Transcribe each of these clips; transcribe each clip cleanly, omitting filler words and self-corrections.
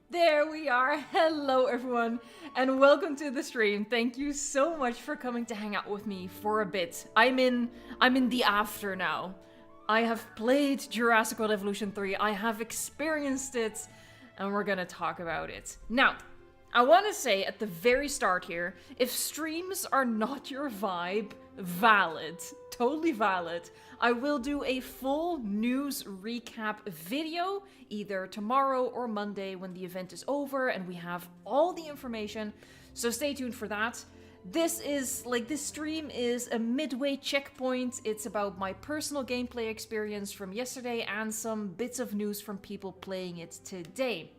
There we are. Hello everyone and welcome to the stream. Thank you so much for coming to hang out with me for a bit. I'm in the after now. I have played Jurassic World Evolution 3. I have experienced it and we're gonna talk about it. Now, I want to say at the very start here, if streams are not your vibe, valid. Totally valid. I will do a full news recap video either tomorrow or Monday when the event is over and we have all the information. So stay tuned for that. This stream is a midway checkpoint. It's about my personal gameplay experience from yesterday and some bits of news from people playing it today.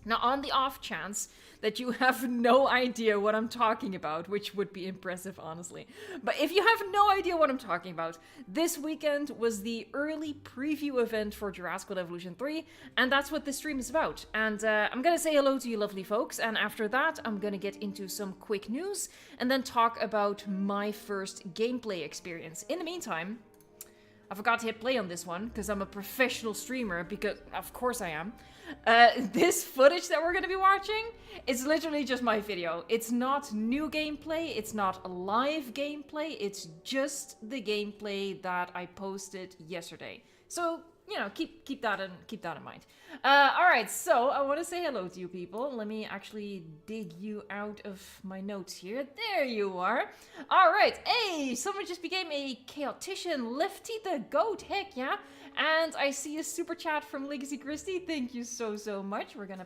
Now, on the off chance that you have no idea what I'm talking about, which would be impressive, honestly. But if you have no idea what I'm talking about, this weekend was the early preview event for Jurassic World Evolution 3, and that's what this stream is about. And I'm gonna say hello to you lovely folks, and after that, I'm gonna get into some quick news, and then talk about my first gameplay experience. In the meantime, I forgot to hit play on this one, because I'm a professional streamer, because of course I am. This footage that we're going to be watching is literally just my video. It's not new gameplay, it's not live gameplay, it's just the gameplay that I posted yesterday. So, you know, keep that in mind. Alright, so I want to say hello to you people. Let me actually dig you out of my notes here. There you are. Alright, hey, someone just became a chaotician. Lefty the goat, heck yeah. And I see a super chat from Legacy Christie. Thank you so much. We're gonna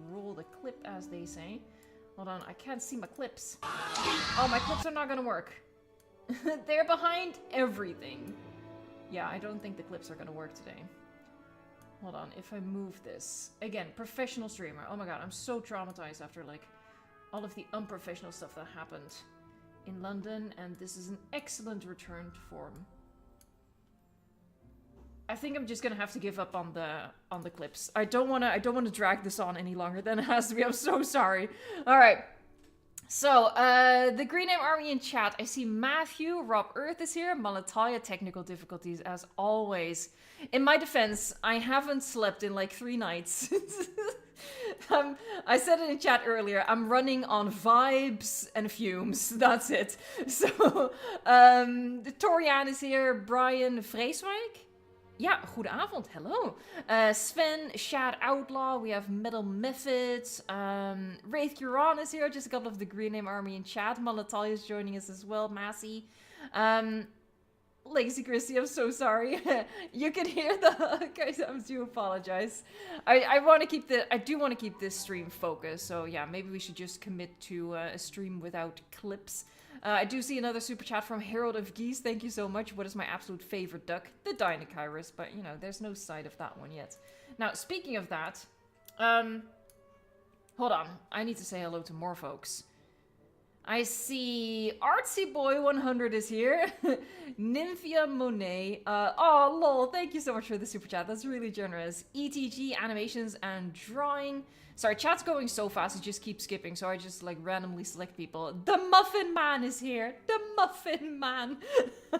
roll the clip, as they say. Hold on, I can't see my clips. Oh, my clips are not gonna work. They're behind everything. Yeah, I don't think the clips are gonna work today. Hold on, if I move this. Again, professional streamer. Oh my god, I'm so traumatized after, like, all of the unprofessional stuff that happened in London, and this is an excellent return to form. I think I'm just gonna have to give up on the clips. I don't wanna drag this on any longer than it has to be. I'm so sorry. Alright. So, the Green Name Army in chat. I see Matthew, Rob Earth is here, Malatalia, technical difficulties as always. In my defense, I haven't slept in like 3 nights. I said it in chat earlier, I'm running on vibes and fumes, that's it. So, Torian is here, Brian Vreeswijk. Ja, goedenavond, hello. Sven, Shad Outlaw, we have Metal Methods, Wraith Curon is here, just a couple of the Green Name Army in chat. Malatalia is joining us as well, Massey. Legacy Christie, I'm so sorry. You can hear the guys, I do apologize. I do want to keep this stream focused, so yeah, maybe we should just commit to a stream without clips. I do see another super chat from Herald of Geese. Thank you so much. What is my absolute favorite duck? The Dinocyrus, but you know, there's no sight of that one yet. Now, speaking of that, hold on. I need to say hello to more folks. I see Artsy Boy 100 is here. Nymphia Monet. Oh, lol. Thank you so much for the super chat. That's really generous. ETG, animations, and drawing. Sorry, chat's going so fast, it just keeps skipping, so I just, like, randomly select people. The Muffin Man is here! The Muffin Man!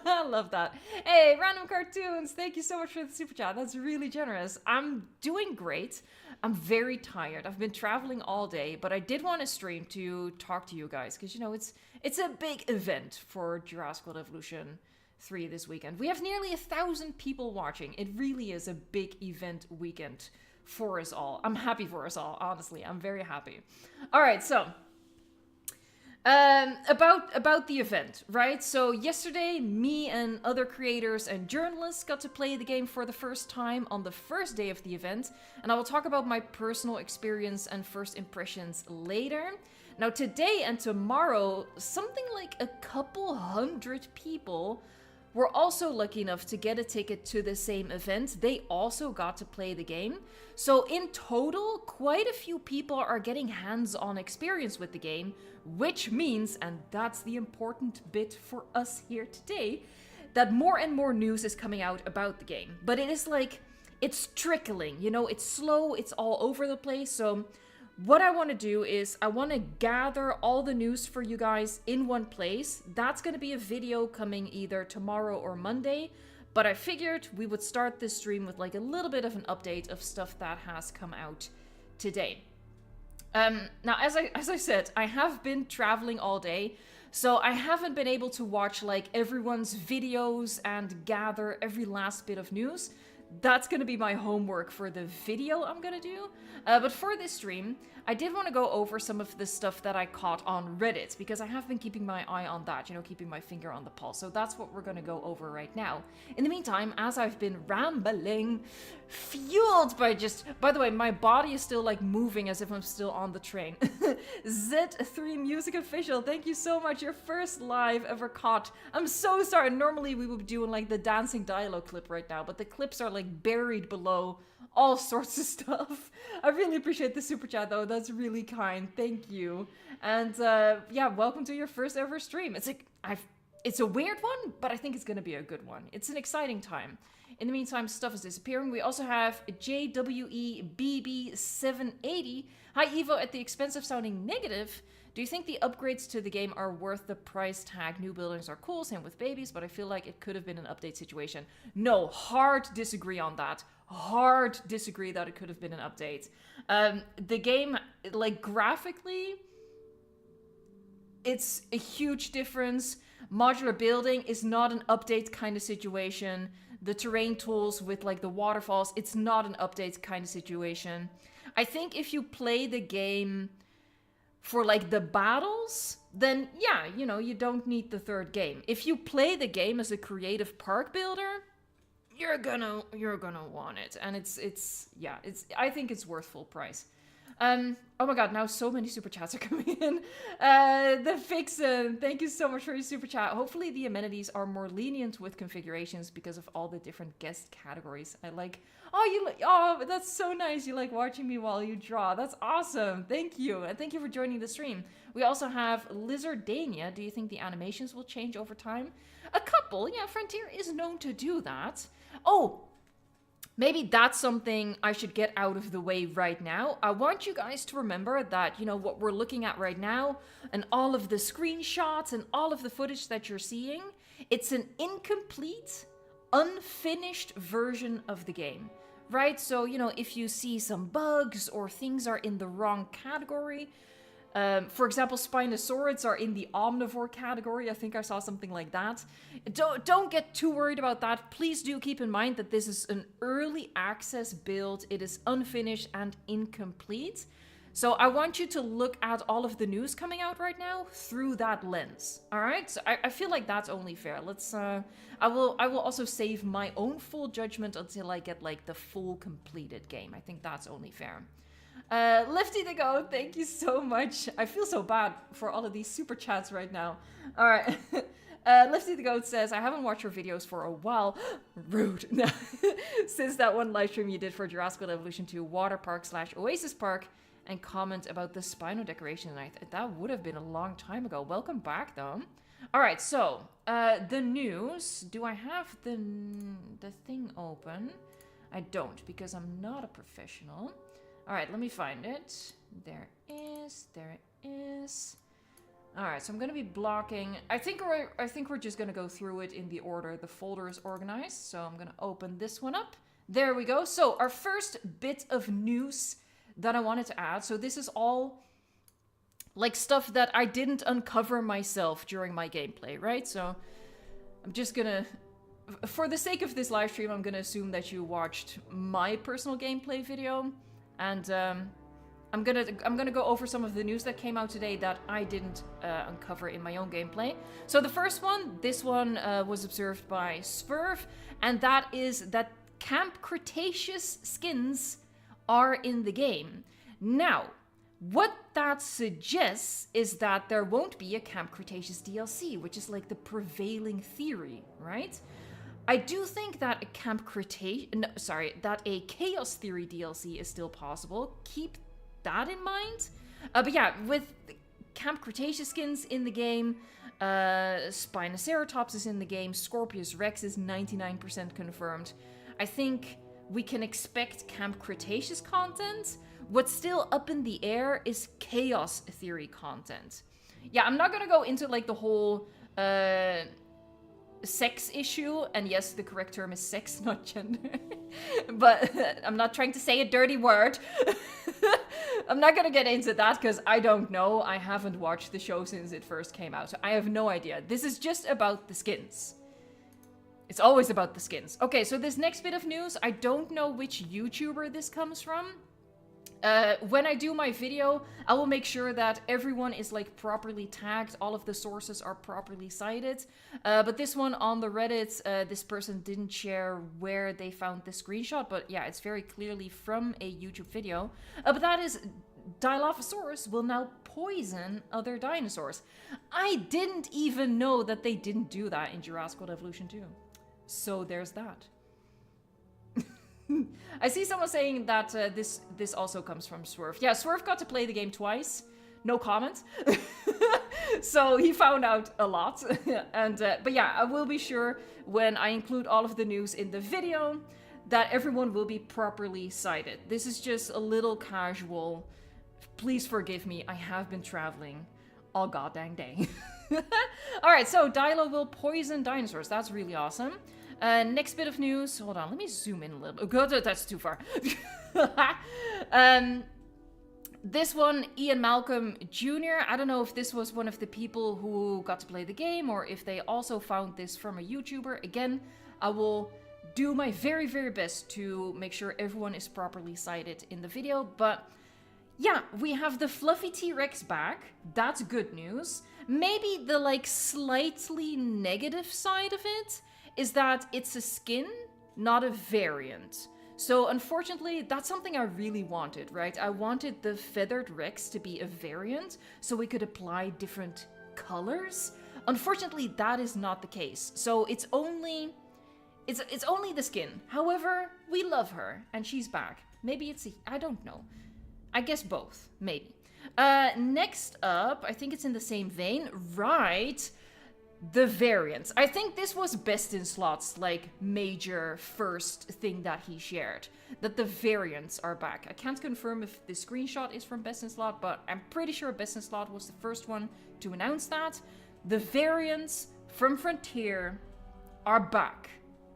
I love that. Hey, Random Cartoons! Thank you so much for the super chat. That's really generous. I'm doing great. I'm very tired. I've been traveling all day, but I did want to stream to talk to you guys, because, you know, it's a big event for Jurassic World Evolution 3 this weekend. We have nearly 1,000 people watching. It really is a big event weekend for us all. I'm happy for us all, honestly. I'm very happy. Alright, so about the event, right? So yesterday, me and other creators and journalists got to play the game for the first time on the first day of the event, and I will talk about my personal experience and first impressions later. Now today and tomorrow, something like a couple hundred people were also lucky enough to get a ticket to the same event. They also got to play the game. So in total, quite a few people are getting hands-on experience with the game, which means, and that's the important bit for us here today, that more and more news is coming out about the game. But it is like, it's trickling, you know, it's slow, it's all over the place. So what I want to do is I want to gather all the news for you guys in one place. That's going to be a video coming either tomorrow or Monday. but I figured we would start this stream with like a little bit of an update of stuff that has come out today. Now, as I said, I have been traveling all day, so I haven't been able to watch like everyone's videos and gather every last bit of news. That's gonna be my homework for the video I'm gonna do. But for this stream, I did want to go over some of the stuff that I caught on Reddit, because I have been keeping my eye on that, you know, keeping my finger on the pulse. So that's what we're gonna go over right now. In the meantime, as I've been rambling, fueled by by the way, my body is still like moving as if I'm still on the train. Z3 Music Official, thank you so much. Your first live ever caught. I'm so sorry. Normally we would be doing like the dancing dialogue clip right now, but the clips are like buried below all sorts of stuff. I really appreciate the super chat though. That's really kind. Thank you. And yeah, welcome to your first ever stream. It's like it's a weird one, but I think it's gonna be a good one. It's an exciting time. In the meantime, stuff is disappearing. We also have JWE3 Hi Evo, at the expense of sounding negative, do you think the upgrades to the game are worth the price tag? New buildings are cool, same with babies, but I feel like it could have been an update situation. No, hard disagree on that. Hard disagree that it could have been an update. The game, like graphically, it's a huge difference. Modular building is not an update kind of situation. The terrain tools with like the waterfalls, it's not an update kind of situation. I think if you play the game for like the battles, then yeah, you know, you don't need the third game. If you play the game as a creative park builder, you're gonna want it. And I think it's worth full price. Oh my god, now so many super chats are coming in. The Vixen, thank you so much for your super chat. Hopefully the amenities are more lenient with configurations because of all the different guest categories. I like, oh, that's so nice. You like watching me while you draw. That's awesome. Thank you. And thank you for joining the stream. We also have Lizardania. Do you think the animations will change over time? A couple. Yeah, Frontier is known to do that. Oh, maybe that's something I should get out of the way right now. I want you guys to remember that, you know, what we're looking at right now and all of the screenshots and all of the footage that you're seeing, it's an incomplete, unfinished version of the game, right? So, you know, if you see some bugs or things are in the wrong category, for example, Spinosaurids are in the omnivore category. I think I saw something like that. Don't get too worried about that. Please do keep in mind that this is an early access build. It is unfinished and incomplete. So I want you to look at all of the news coming out right now through that lens. All right? So I feel like that's only fair. Let's. I will also save my own full judgment until I get like the full completed game. I think that's only fair. Lifty the Goat, thank you so much. I feel so bad for all of these super chats right now. All right. Lifty the Goat says, I haven't watched your videos for a while. Rude. Since that one live stream you did for Jurassic World Evolution 2 Water Park / Oasis Park, and comment about the Spino decoration tonight. That would have been a long time ago. Welcome back, though. All right, so the news. Do I have the thing open? I don't, because I'm not a professional. All right, let me find it. There it is. All right, so I'm gonna be blocking. I think we're just gonna go through it in the order the folder is organized. So I'm gonna open this one up. There we go. So our first bit of news that I wanted to add. So this is all like stuff that I didn't uncover myself during my gameplay, right? So I'm just gonna, for the sake of this live stream, I'm gonna assume that you watched my personal gameplay video. And I'm gonna go over some of the news that came out today that I didn't uncover in my own gameplay. So the first one, this one was observed by Swerve, and that is that Camp Cretaceous skins are in the game. Now, what that suggests is that there won't be a Camp Cretaceous DLC, which is like the prevailing theory, right? I do think that that a Chaos Theory DLC is still possible. Keep that in mind. But yeah, with Camp Cretaceous skins in the game, Spinoceratops is in the game, Scorpius Rex is 99% confirmed. I think we can expect Camp Cretaceous content. What's still up in the air is Chaos Theory content. Yeah, I'm not gonna go into like the whole sex issue, and yes, the correct term is sex, not gender. But I'm not trying to say a dirty word. I'm not gonna get into that because I don't know. I haven't watched the show since it first came out, so I have no idea. This is just about the skins. It's always about the skins. Okay, so this next bit of news, I don't know which YouTuber this comes from. When I do my video, I will make sure that everyone is like properly tagged. All of the sources are properly cited. But this one on the Reddit, this person didn't share where they found the screenshot. But yeah, it's very clearly from a YouTube video. But that is Dilophosaurus will now poison other dinosaurs. I didn't even know that they didn't do that in Jurassic World Evolution 2. So there's that. I see someone saying that this also comes from Swerve. Yeah, Swerve got to play the game twice. No comment. So he found out a lot. And but yeah, I will be sure when I include all of the news in the video that everyone will be properly cited. This is just a little casual. Please forgive me. I have been traveling all goddamn day. Alright, so Dilo will poison dinosaurs. That's really awesome. Next bit of news. Hold on, let me zoom in a little. Oh, God, that's too far. This one, Ian Malcolm Jr. I don't know if this was one of the people who got to play the game or if they also found this from a YouTuber. Again, I will do my very, very best to make sure everyone is properly cited in the video. But yeah, we have the fluffy T-Rex back. That's good news. Maybe the like slightly negative side of it is that it's a skin, not a variant. So unfortunately, that's something I really wanted, right? I wanted the feathered Rex to be a variant so we could apply different colors. Unfortunately, that is not the case. So it's only the skin. However, we love her and she's back. Maybe it's I don't know. I guess both, maybe. Next up, I think it's in the same vein, right? The variants. I think this was Best in Slot's like major first thing that he shared. That the variants are back. I can't confirm if the screenshot is from Best in Slot, but I'm pretty sure Best in Slot was the first one to announce that. The variants from Frontier are back.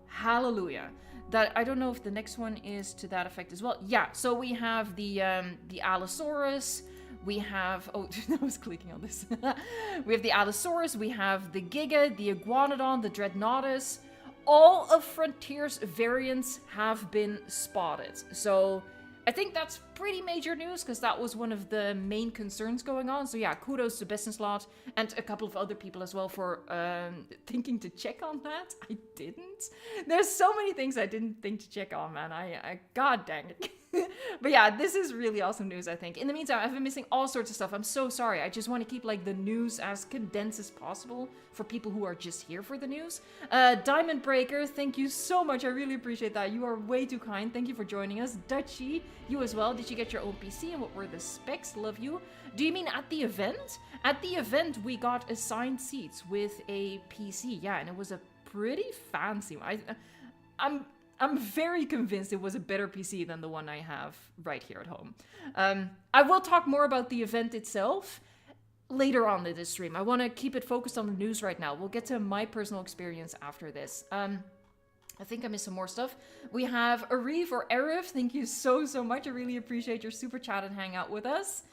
Hallelujah. That I don't know if the next one is to that effect as well. Yeah, so we have the Allosaurus. We have, oh, I was clicking on this. We have the Allosaurus, we have the Giga, the Iguanodon, the Dreadnoughtus. All of Frontier's variants have been spotted. So I think that's pretty major news because that was one of the main concerns going on. So yeah, kudos to Best in Slot and a couple of other people as well for thinking to check on that. I didn't. There's so many things I didn't think to check on, man. I god dang it. But yeah, this is really awesome news, I think. In the meantime, I've been missing all sorts of stuff. I'm so sorry. I just want to keep like the news as condensed as possible for people who are just here for the news. Diamond Breaker, thank you so much. I really appreciate that. You are way too kind. Thank you for joining us. Dutchy, you as well. Did you get your own PC and what were the specs? Love you. Do you mean at the event? At the event, we got assigned seats with a PC. Yeah, and it was a pretty fancy one. I'm very convinced it was a better PC than the one I have right here at home. I will talk more about the event itself later on in this stream. I want to keep it focused on the news right now. We'll get to my personal experience after this. I think I missed some more stuff. We have Arif or Arif. Thank you so much. I really appreciate your super chat and hang out with us.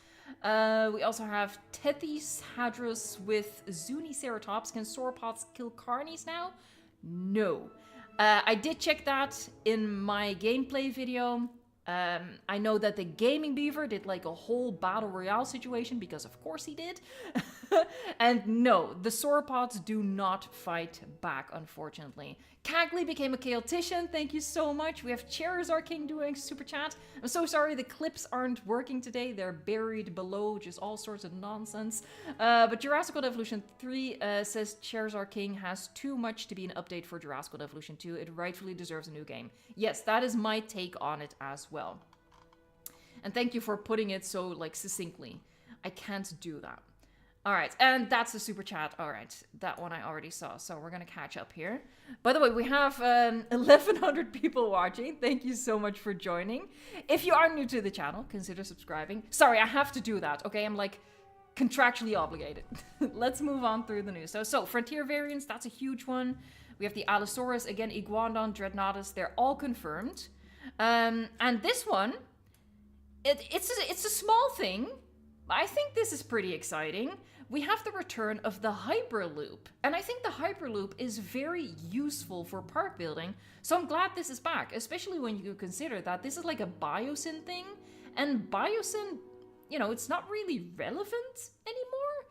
We also have Tethys Hadros with Zuniceratops. Can sauropods kill carnies now? No. I did check that in my gameplay video. I know that the Gaming Beaver did like a whole battle royale situation because of course he did. And no, the sauropods do not fight back, unfortunately. Cagley became a chaotician. Thank you so much. We have Charizard King doing super chat. I'm so sorry the clips aren't working today. They're buried below, just all sorts of nonsense. But Jurassic World Evolution 3 says Charizard King has too much to be an update for Jurassic World Evolution 2. It rightfully deserves a new game. Yes, that is my take on it as well. And thank you for putting it so like succinctly. I can't do that. All right, and that's the super chat. All right, that one I already saw, so we're gonna catch up here. By the way, we have 1,100 people watching. Thank you so much for joining. If you are new to the channel, consider subscribing. Sorry, I have to do that, okay? I'm like contractually obligated. Let's move on through the news. So Frontier variants, that's a huge one. We have the Allosaurus, again, Iguanodon, Dreadnoughtus, they're all confirmed. And this one, it's a small thing. I think this is pretty exciting. We have the return of the Hyperloop. And I think the Hyperloop is very useful for park building. So I'm glad this is back, especially when you consider that this is like a Biosyn thing. And Biosyn, you know, it's not really relevant anymore.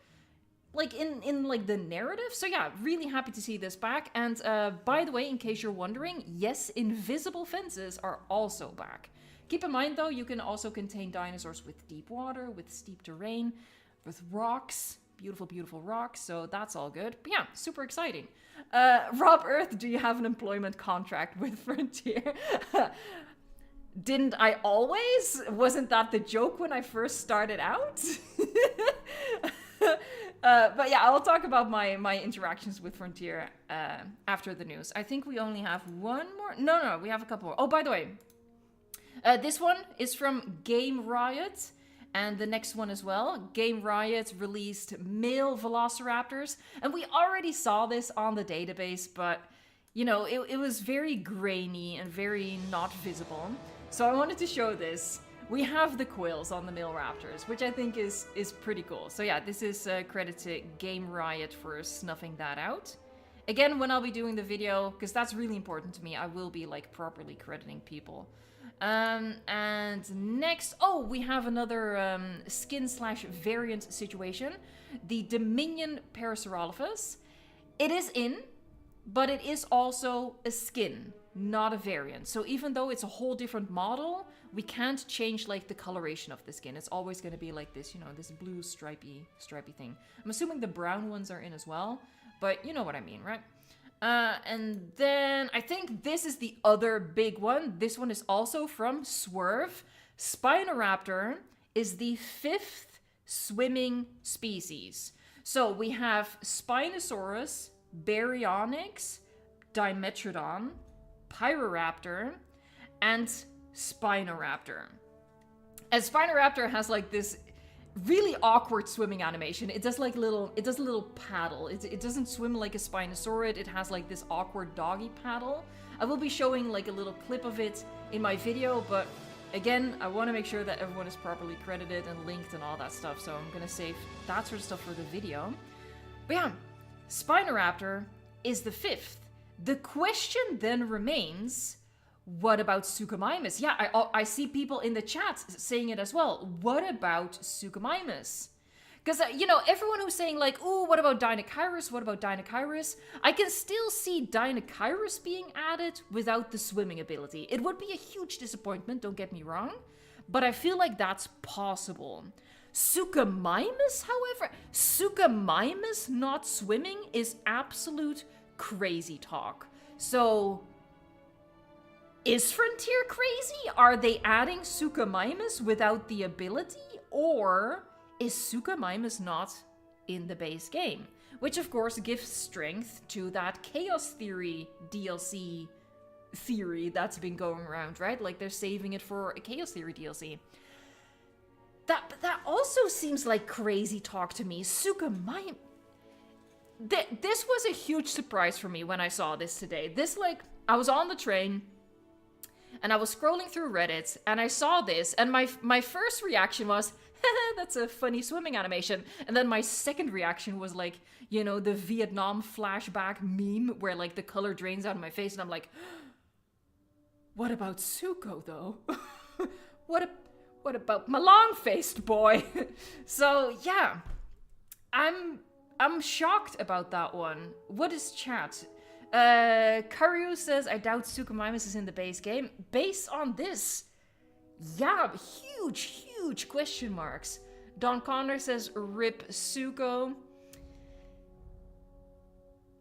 Like in like the narrative. So yeah, really happy to see this back. And by the way, in case you're wondering, yes, invisible fences are also back. Keep in mind though, you can also contain dinosaurs with deep water, with steep terrain, with rocks, beautiful, beautiful rocks. So that's all good. But yeah, super exciting. Rob Earth, do you have an employment contract with Frontier? Didn't I always? Wasn't that the joke when I first started out? But yeah, I'll talk about my interactions with Frontier after the news. I think we only have one more. No, we have a couple more. Oh, by the way, this one is from Game Riot, and the next one as well. Game Riot released male velociraptors, and we already saw this on the database, but you know, it was very grainy and very not visible. So I wanted to show this. We have the quills on the male raptors, which I think is pretty cool. So yeah, this is credit to Game Riot for snuffing that out. Again, when I'll be doing the video, because that's really important to me, I will be like properly crediting people. And next, oh, we have another skin/variant situation. The Dominion Parasaurolophus. It is in, but it is also a skin, not a variant. So even though it's a whole different model, we can't change like the coloration of the skin. It's always going to be like this, you know, this blue stripy thing. I'm assuming the brown ones are in as well, but you know what I mean, right? And then I think this is the other big one. This one is also from Swerve. Spinoraptor is the 5th swimming species. So we have Spinosaurus, Baryonyx, Dimetrodon, Pyroraptor, and Spinoraptor. And Spinoraptor has like this really awkward swimming animation. It does like a little paddle. It doesn't swim like a Spinosaurid. It has like this awkward doggy paddle. I will be showing like a little clip of it in my video, but again, I want to make sure that everyone is properly credited and linked and all that stuff, so I'm gonna save that sort of stuff for the video. But yeah, Spinoraptor is the 5th. The question then remains, what about Suchomimus? Yeah, I see people in the chat saying it as well. What about Suchomimus? Because, you know, everyone who's saying like, ooh, what about Deinocheirus? What about Deinocheirus? I can still see Deinocheirus being added without the swimming ability. It would be a huge disappointment, don't get me wrong. But I feel like that's possible. Suchomimus, however, Suchomimus not swimming is absolute crazy talk. So, is Frontier crazy? Are they adding Suchomimus without the ability? Or is Suchomimus not in the base game? Which of course gives strength to that Chaos Theory DLC theory that's been going around, right? Like they're saving it for a Chaos Theory DLC. That also seems like crazy talk to me. Suchomimus. This was a huge surprise for me when I saw this today. This, like, I was on the train and I was scrolling through Reddit and I saw this and my first reaction was, that's a funny swimming animation. And then my second reaction was like, you know, the Vietnam flashback meme where like the color drains out of my face and I'm like, what about Sucho though? What about my long-faced boy? So yeah, I'm shocked about that one. What is chat? Karyu says, I doubt Suchomimus is in the base game. Based on this, yeah, huge question marks. Don Connor says, rip Sucho.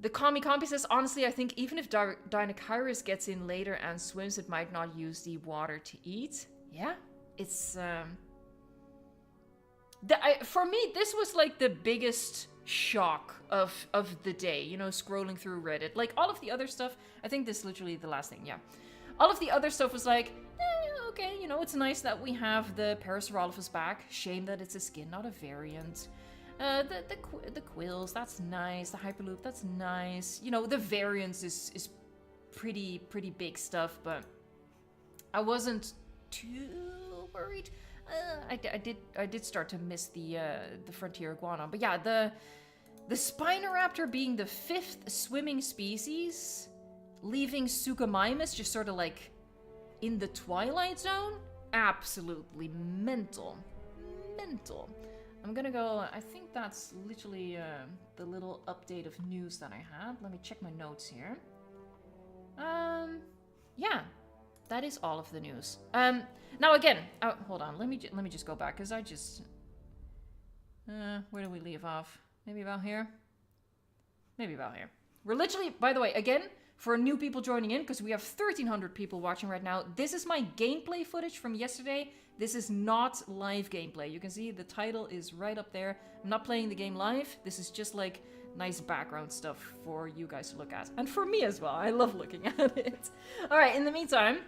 The Kami says, honestly, I think even if Deinocheirus gets in later and swims, it might not use the water to eat. Yeah, it's... for me, this was like the biggest shock of the day, you know, scrolling through Reddit. Like all of the other stuff, I think this is literally the last thing, yeah. All of the other stuff was like, okay, you know, it's nice that we have the Parasaurolophus back. Shame that it's a skin, not a variant. The quills, that's nice. The hyperloop, that's nice. You know, the variance is pretty big stuff, but I wasn't too worried. I did start to miss the frontier iguana, but yeah, the Spinoraptor being the 5th swimming species, leaving Suchomimus just sort of like in the Twilight Zone, absolutely mental. I'm gonna go, I think that's literally the little update of news that I had. Let me check my notes here. Yeah, that is all of the news. Now again, hold on, let me just go back, because I just, where do we leave off? Maybe about here? Maybe about here. We're literally, by the way, again, for new people joining in, because we have 1,300 people watching right now, this is my gameplay footage from yesterday. This is not live gameplay. You can see the title is right up there. I'm not playing the game live. This is just like nice background stuff for you guys to look at. And for me as well. I love looking at it. Alright, in the meantime,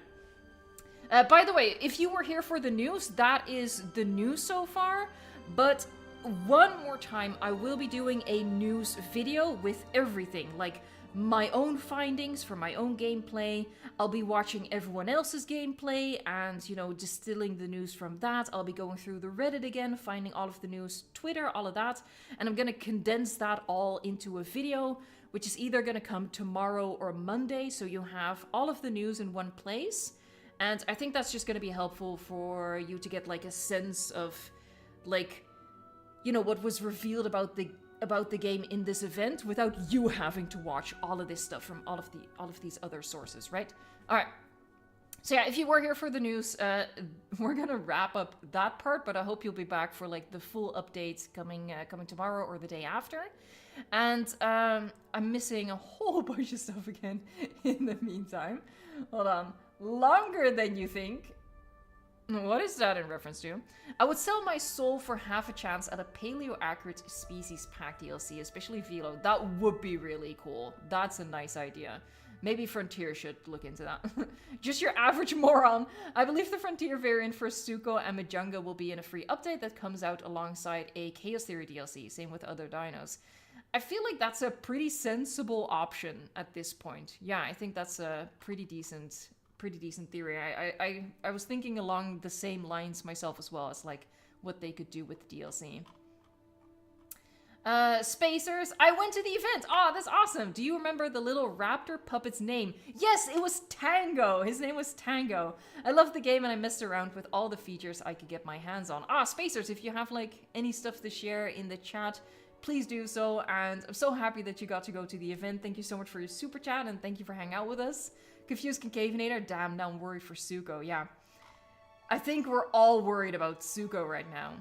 by the way, if you were here for the news, that is the news so far. But one more time, I will be doing a news video with everything. Like my own findings for my own gameplay. I'll be watching everyone else's gameplay and, you know, distilling the news from that. I'll be going through the Reddit again, finding all of the news, Twitter, all of that. And I'm gonna condense that all into a video, which is either gonna come tomorrow or Monday. So you have all of the news in one place. And I think that's just gonna be helpful for you to get like a sense of like, you know, what was revealed about the game in this event without you having to watch all of this stuff from all of these other sources, right? All right. So yeah, if you were here for the news, we're gonna wrap up that part, but I hope you'll be back for like the full updates coming tomorrow or the day after. And I'm missing a whole bunch of stuff again in the meantime. Hold on. Longer than you think. What is that in reference to? I would sell my soul for half a chance at a paleo-accurate species pack DLC, especially Velo. That would be really cool. That's a nice idea. Maybe Frontier should look into that. Just your average moron. I believe the Frontier variant for Suko and Majunga will be in a free update that comes out alongside a Chaos Theory DLC. Same with other dinos. I feel like that's a pretty sensible option at this point. Yeah, I think that's a pretty decent theory. I was thinking along the same lines myself as well as like what they could do with DLC. Spacers, I went to the event. Oh, that's awesome. Do you remember the little raptor puppet's name? Yes, it was Tango. His name was Tango. I loved the game and I messed around with all the features I could get my hands on. Spacers, if you have like any stuff to share in the chat, please do so. And I'm so happy that you got to go to the event. Thank you so much for your super chat and thank you for hanging out with us. Confused Concavinator, damn, now I'm worried for Suko, yeah. I think we're all worried about Suko right now.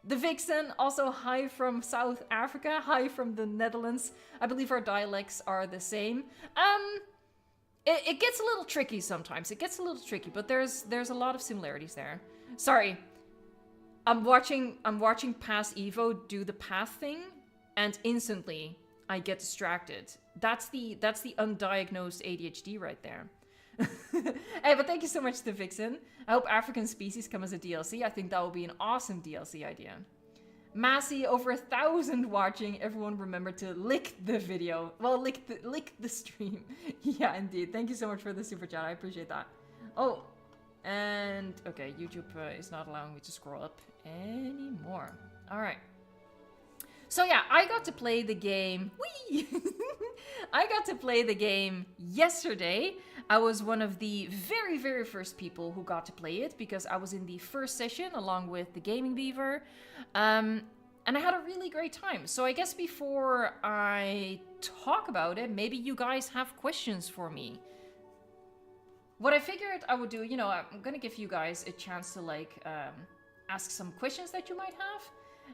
The Vixen, also hi from South Africa, hi from the Netherlands. I believe our dialects are the same. It gets a little tricky sometimes. It gets a little tricky, but there's a lot of similarities there. Sorry. I'm watching Past Evo do the path thing, and instantly I get distracted. That's the undiagnosed ADHD right there. Hey, but thank you so much to Vixen. I hope African Species come as a DLC. I think that would be an awesome DLC idea. Massey, over 1,000 watching. Everyone remember to lick the video. Well, lick the stream. Yeah, indeed. Thank you so much for the super chat. I appreciate that. Oh, and okay, YouTube is not allowing me to scroll up anymore. All right. So yeah, I got to play the game. Whee! I got to play the game yesterday. I was one of the very, very first people who got to play it because I was in the first session along with the Gaming Beaver. And I had a really great time. So I guess before I talk about it, maybe you guys have questions for me. What I figured I would do, you know, I'm gonna give you guys a chance to like ask some questions that you might have.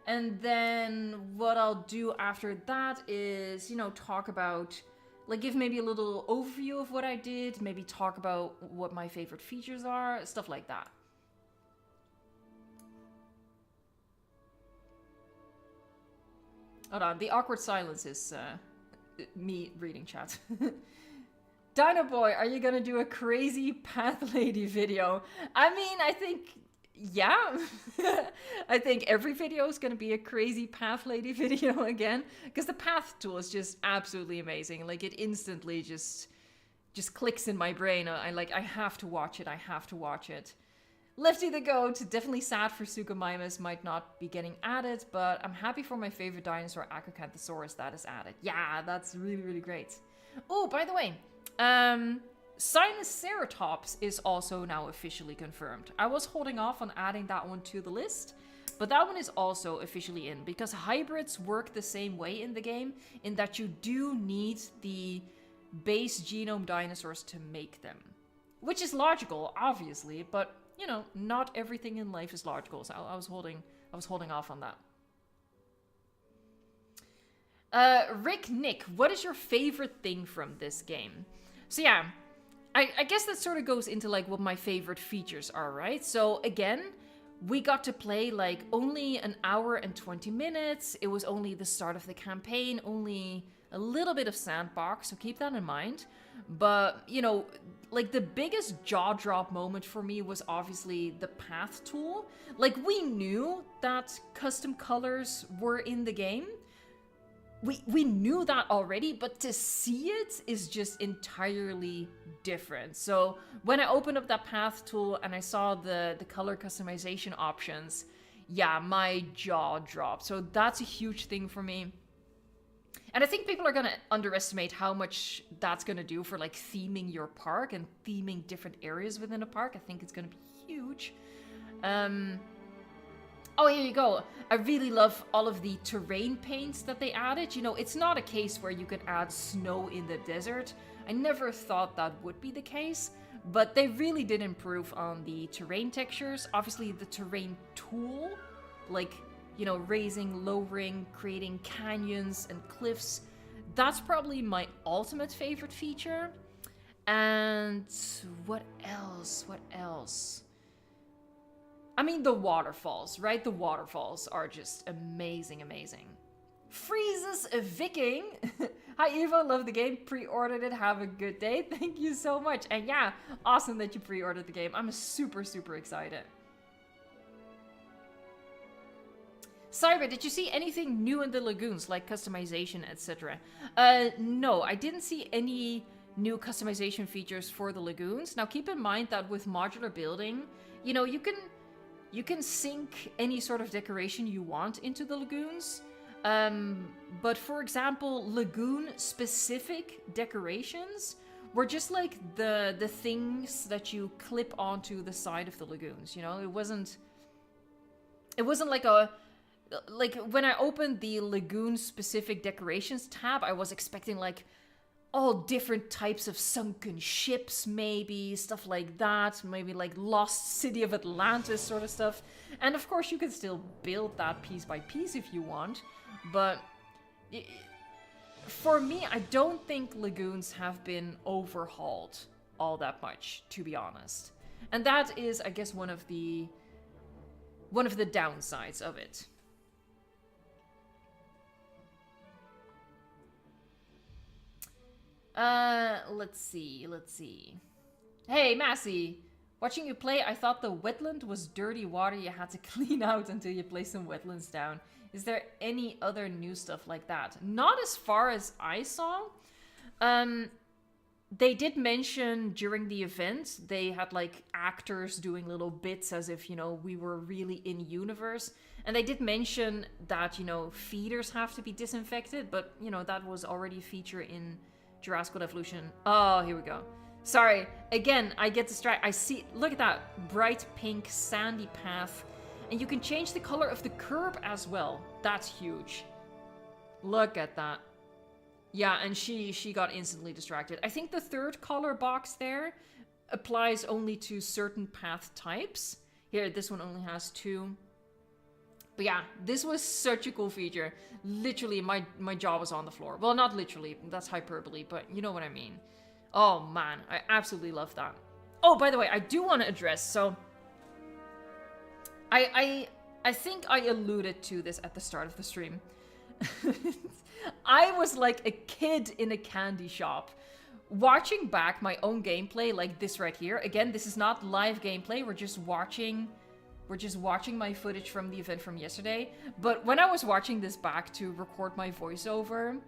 And then what I'll do after that is, you know, talk about, like, give maybe a little overview of what I did, maybe talk about what my favorite features are, stuff like that. Hold on, the awkward silence is me reading chat. Dino Boy, are you gonna do a crazy Path Lady video? I mean, I think, yeah. I think every video is going to be a crazy path lady video again, because the path tool is just absolutely amazing. Like, it instantly just clicks in my brain. I have to watch it. I have to watch it. Lefty the Goat, definitely sad for Suchomimus might not be getting added, but I'm happy for my favorite dinosaur, Acrocanthosaurus, that is added. Yeah, that's really, really great. Oh, by the way, Sinoceratops is also now officially confirmed. I was holding off on adding that one to the list, but that one is also officially in, because hybrids work the same way in the game, in that you do need the base genome dinosaurs to make them. Which is logical, obviously, but you know, not everything in life is logical, so I was holding off on that. Rick Nick, what is your favorite thing from this game? So yeah, I guess that sort of goes into like what my favorite features are, right? So again, we got to play like only an hour and 20 minutes. It was only the start of the campaign, only a little bit of sandbox, so keep that in mind. But, you know, like the biggest jaw drop moment for me was obviously the path tool. Like, we knew that custom colors were in the game. We knew that already, but to see it is just entirely different. So when I opened up that path tool and I saw the color customization options, yeah, my jaw dropped. So that's a huge thing for me. And I think people are going to underestimate how much that's going to do for like theming your park and theming different areas within a park. I think it's going to be huge. Oh, here you go. I really love all of the terrain paints that they added. You know, it's not a case where you could add snow in the desert. I never thought that would be the case, but they really did improve on the terrain textures. Obviously, the terrain tool, like, you know, raising, lowering, creating canyons and cliffs. That's probably my ultimate favorite feature. And what else? What else? I mean, the waterfalls, right? The waterfalls are just amazing, amazing. Freezes a Viking. Hi, Eva. Love the game. Pre-ordered it. Have a good day. Thank you so much. And yeah, awesome that you pre-ordered the game. I'm super, super excited. Cyber, did you see anything new in the lagoons, like customization, etc.? No, I didn't see any new customization features for the lagoons. Now, keep in mind that with modular building, you know, you can sink any sort of decoration you want into the lagoons. But for example, lagoon-specific decorations were just like the things that you clip onto the side of the lagoons. You know, it wasn't like when I opened the lagoon-specific decorations tab, I was expecting like all different types of sunken ships, maybe, stuff like that. Maybe like Lost City of Atlantis sort of stuff. And of course, you can still build that piece by piece if you want. But for me, I don't think lagoons have been overhauled all that much, to be honest. And that is, I guess, one of the downsides of it. Let's see. Hey, Massey! Watching you play, I thought the wetland was dirty water you had to clean out until you place some wetlands down. Is there any other new stuff like that? Not as far as I saw. They did mention during the event, they had like actors doing little bits as if, you know, we were really in universe. And they did mention that, you know, feeders have to be disinfected, but, you know, that was already a feature in Jurassic World Evolution. Oh, here we go. Sorry. Again, I get distracted. I see, look at that bright pink sandy path. And you can change the color of the curb as well. That's huge. Look at that. Yeah, and she got instantly distracted. I think the third color box there applies only to certain path types. Here, this one only has 2. But yeah, this was such a cool feature. Literally, my jaw was on the floor. Well, not literally, that's hyperbole, but you know what I mean. Oh man, I absolutely love that. Oh, by the way, I do want to address, so I think I alluded to this at the start of the stream. I was like a kid in a candy shop. Watching back my own gameplay like this right here. Again, this is not live gameplay, we're just watching were just watching my footage from the event from yesterday. But when I was watching this back to record my voiceover,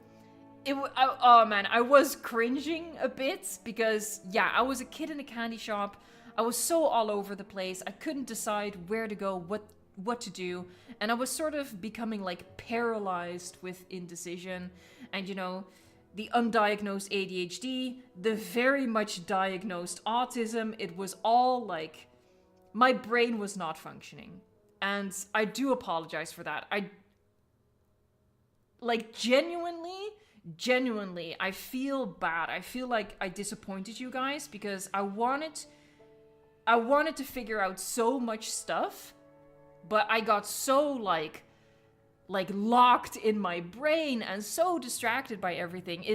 oh man, I was cringing a bit because, yeah, I was a kid in a candy shop. I was so all over the place. I couldn't decide where to go, what to do. And I was sort of becoming like paralyzed with indecision. And, you know, the undiagnosed ADHD, the very much diagnosed autism, it was all like, my brain was not functioning. And I do apologize for that. I, like, genuinely, I feel bad. I feel like I disappointed you guys because I wanted to figure out so much stuff, but I got so like locked in my brain and so distracted by everything.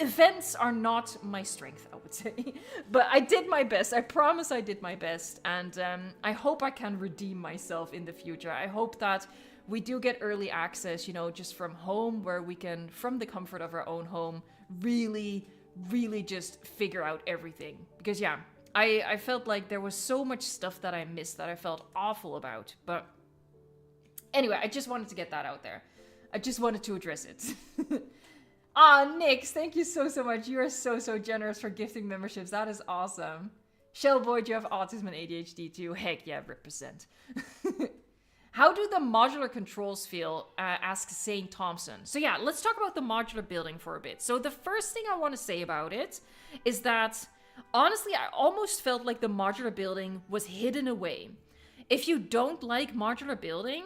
Events are not my strength, I would say. But I did my best. I promise I did my best. And I hope I can redeem myself in the future. I hope that we do get early access, you know, just from home, where we can, from the comfort of our own home, really just figure out everything. Because, yeah, I felt like there was so much stuff that I missed that I felt awful about. But anyway, I just wanted to get that out there. I just wanted to address it. Nix, thank you so much. You are so generous for gifting memberships. That is awesome. Shellboy, do you have autism and ADHD too? Heck yeah, represent. How do the modular controls feel? Asks Saint Thompson. So yeah, let's talk about the modular building for a bit. So the first thing I want to say about it is that, honestly, I almost felt like the modular building was hidden away. If you don't like modular building,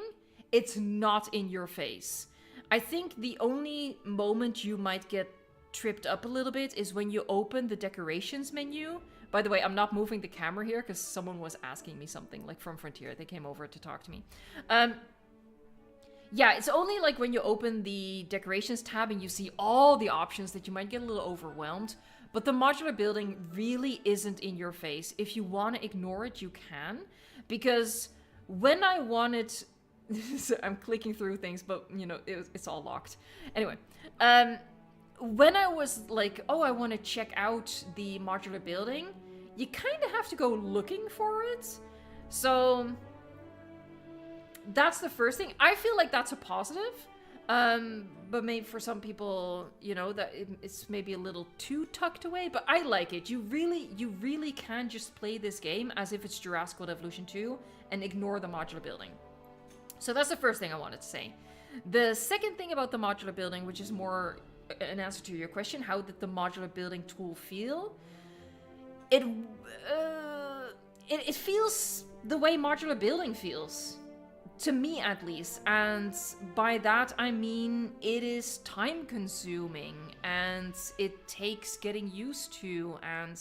it's not in your face. I think the only moment you might get tripped up a little bit is when you open the decorations menu. By the way, I'm not moving the camera here because someone was asking me something, like from Frontier. They came over to talk to me. Yeah, it's only like when you open the decorations tab and you see all the options that you might get a little overwhelmed. But the modular building really isn't in your face. If you want to ignore it, you can. Because when I wanted... So I'm clicking through things, but, you know, it's all locked. Anyway, when I was like, oh, I want to check out the modular building, you kind of have to go looking for it. So that's the first thing. I feel like that's a positive. But maybe for some people, you know, that it's maybe a little too tucked away, but I like it. You really can just play this game as if it's Jurassic World Evolution 2 and ignore the modular building. So that's the first thing I wanted to say. The second thing about the modular building, which is more an answer to your question, how did the modular building tool feel? It feels the way modular building feels. To me, at least. And by that, I mean it is time consuming and it takes getting used to, and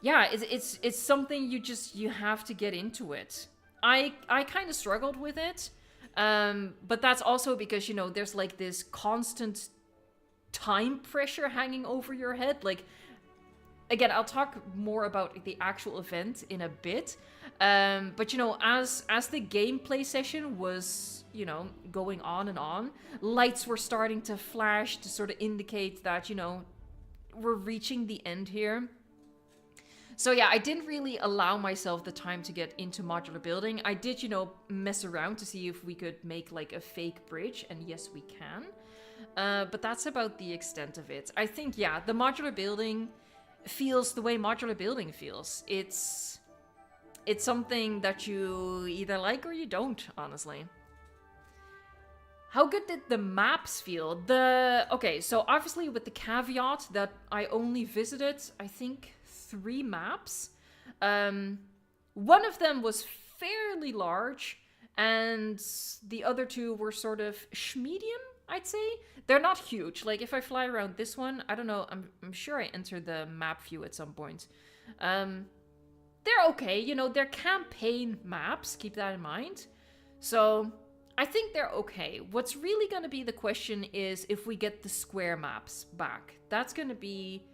yeah, it's something you have to get into it. I kind of struggled with it, but that's also because, you know, there's like this constant time pressure hanging over your head. Like, again, I'll talk more about the actual event in a bit, but, you know, as the gameplay session was, you know, going on and on, lights were starting to flash to sort of indicate that, you know, we're reaching the end here. So yeah, I didn't really allow myself the time to get into modular building. I did, you know, mess around to see if we could make like a fake bridge, and yes, we can. But that's about the extent of it. I think, yeah, the modular building feels the way modular building feels. It's something that you either like or you don't, honestly. How good did the maps feel? Okay, so obviously with the caveat that I only visited, I think, 3 maps. One of them was fairly large, and the other 2 were sort of medium, I'd say. They're not huge. Like, if I fly around this one, I don't know, I'm sure I entered the map view at some point. They're okay, you know, they're campaign maps, keep that in mind. So I think they're okay. What's really going to be the question is if we get the square maps back. That's going to be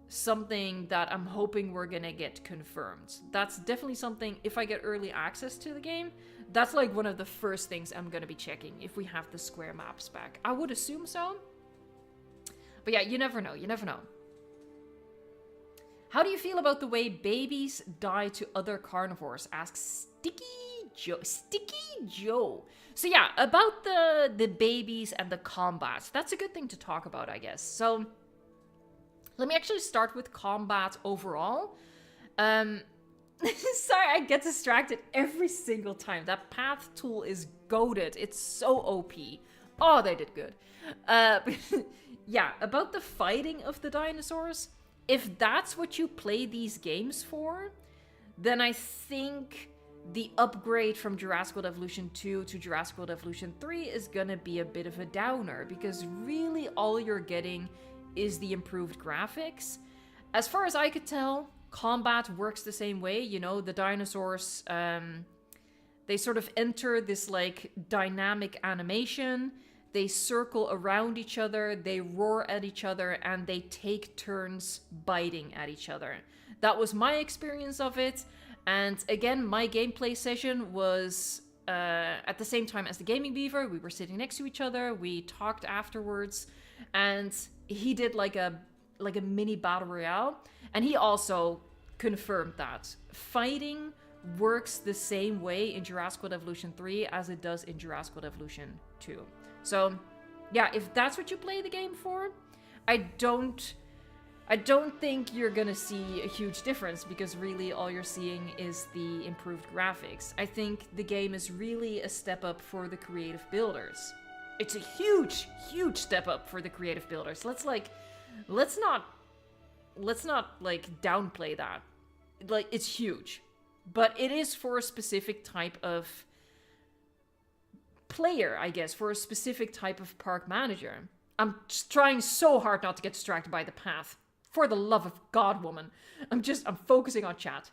something that I'm hoping we're gonna get confirmed. That's definitely something, if I get early access to the game, that's like one of the first things I'm gonna be checking, if we have the square maps back. I would assume so. But yeah, you never know, you never know. How do you feel about the way babies die to other carnivores? Asks Sticky Joe. So yeah, about the babies and the combat. That's a good thing to talk about, I guess. So let me actually start with combat overall. Sorry, I get distracted every single time. That path tool is goated. It's so OP. Oh, they did good. Yeah, about the fighting of the dinosaurs. If that's what you play these games for, then I think the upgrade from Jurassic World Evolution 2 to Jurassic World Evolution 3 is gonna be a bit of a downer, because really all you're getting is the improved graphics. As far as I could tell, combat works the same way. You know, the dinosaurs, they sort of enter this like dynamic animation. They circle around each other, they roar at each other, and they take turns biting at each other. That was my experience of it. And again, my gameplay session was at the same time as the Gaming Beaver. We were sitting next to each other, we talked afterwards, and he did like a mini battle royale, and he also confirmed that fighting works the same way in Jurassic World Evolution 3 as it does in Jurassic World Evolution 2. So yeah, if that's what you play the game for, I don't think you're gonna see a huge difference, because really all you're seeing is the improved graphics. I think the game is really a step up for the creative builders. It's a huge, huge step up for the creative builders. Let's not like downplay that. Like, it's huge, but it is for a specific type of player, I guess, for a specific type of park manager. I'm just trying so hard not to get distracted by the path. For the love of God, woman. I'm focusing on chat.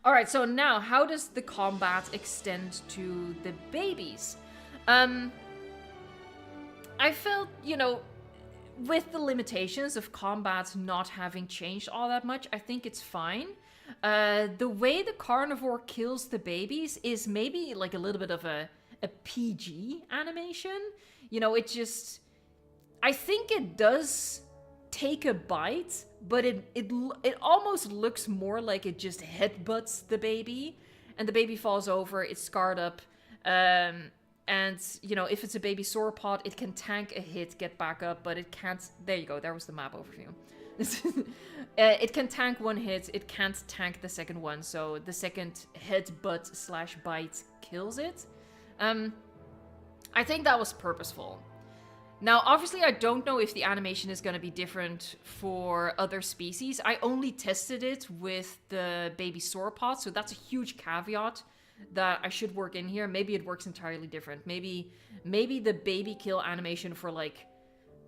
All right, so now, how does the combat extend to the babies? I felt, you know, with the limitations of combat not having changed all that much, I think it's fine. The way the carnivore kills the babies is maybe like a little bit of a PG animation. You know, I think it does take a bite, but it almost looks more like it just headbutts the baby, and the baby falls over, it's scarred up, and, you know, if it's a baby sauropod, it can tank a hit, get back up, but it can't... There you go, there was the map overview. It can tank one hit, it can't tank the second one, so the second headbutt/bite kills it. I think that was purposeful. Now, obviously, I don't know if the animation is going to be different for other species. I only tested it with the baby sauropod, so that's a huge caveat that I should work in here. Maybe it works entirely different. Maybe the baby kill animation for, like,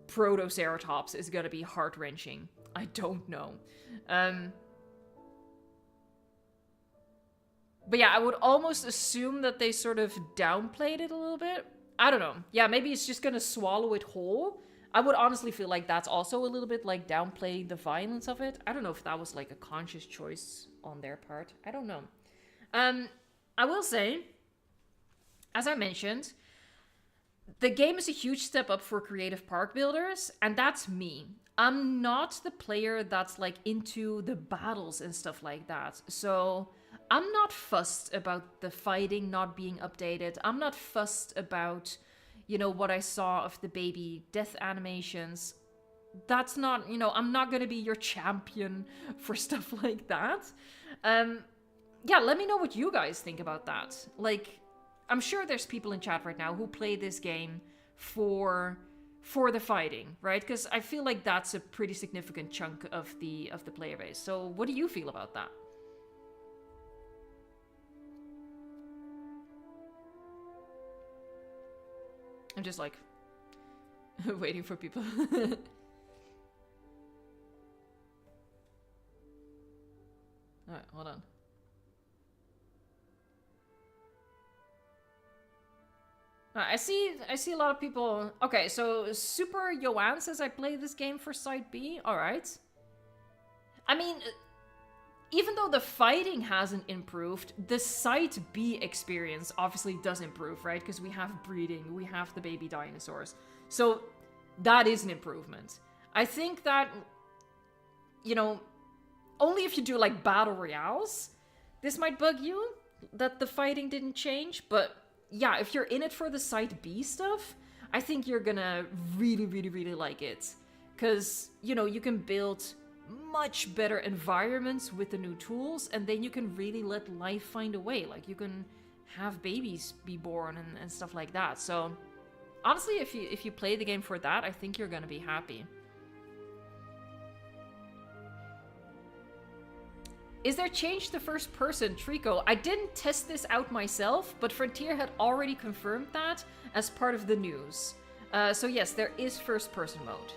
Protoceratops is going to be heart-wrenching. I don't know. But yeah, I would almost assume that they sort of downplayed it a little bit. I don't know. Yeah, maybe it's just gonna swallow it whole. I would honestly feel like that's also a little bit like downplaying the violence of it. I don't know if that was like a conscious choice on their part. I don't know. I will say, as I mentioned, the game is a huge step up for creative park builders, and that's me. I'm not the player that's like into the battles and stuff like that. So I'm not fussed about the fighting not being updated. I'm not fussed about, you know, what I saw of the baby death animations. That's not, you know, I'm not going to be your champion for stuff like that. Yeah, let me know what you guys think about that. Like, I'm sure there's people in chat right now who play this game for the fighting, right? Because I feel like that's a pretty significant chunk of the player base. So what do you feel about that? I'm just like waiting for people. Alright, hold on. I see a lot of people. Okay, so Super Yoan says I play this game for Side B. Alright. I mean, even though the fighting hasn't improved, the Side B experience obviously does improve, right? Because we have breeding, we have the baby dinosaurs. So that is an improvement. I think that, you know, only if you do like battle royales, this might bug you that the fighting didn't change. But yeah, if you're in it for the side B stuff, I think you're gonna really, really, really like it. Because, you know, you can build much better environments with the new tools, and then you can really let life find a way. Like, you can have babies be born and stuff like that. So, honestly, if you play the game for that, I think you're gonna be happy. Is there change to first person, Trico? I didn't test this out myself, but Frontier had already confirmed that as part of the news. So yes, there is first person mode.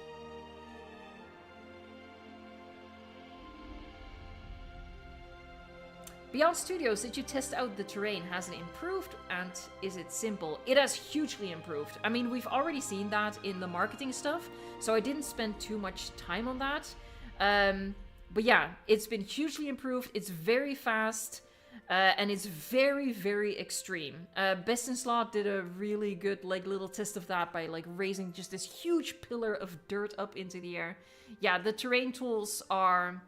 Beyond Studios, did you test out the terrain? Has it improved, and is it simple? It has hugely improved. I mean, we've already seen that in the marketing stuff, so I didn't spend too much time on that. But yeah, it's been hugely improved. It's very fast, and it's very, very extreme. Best in Slot did a really good like little test of that by like raising just this huge pillar of dirt up into the air. Yeah, the terrain tools are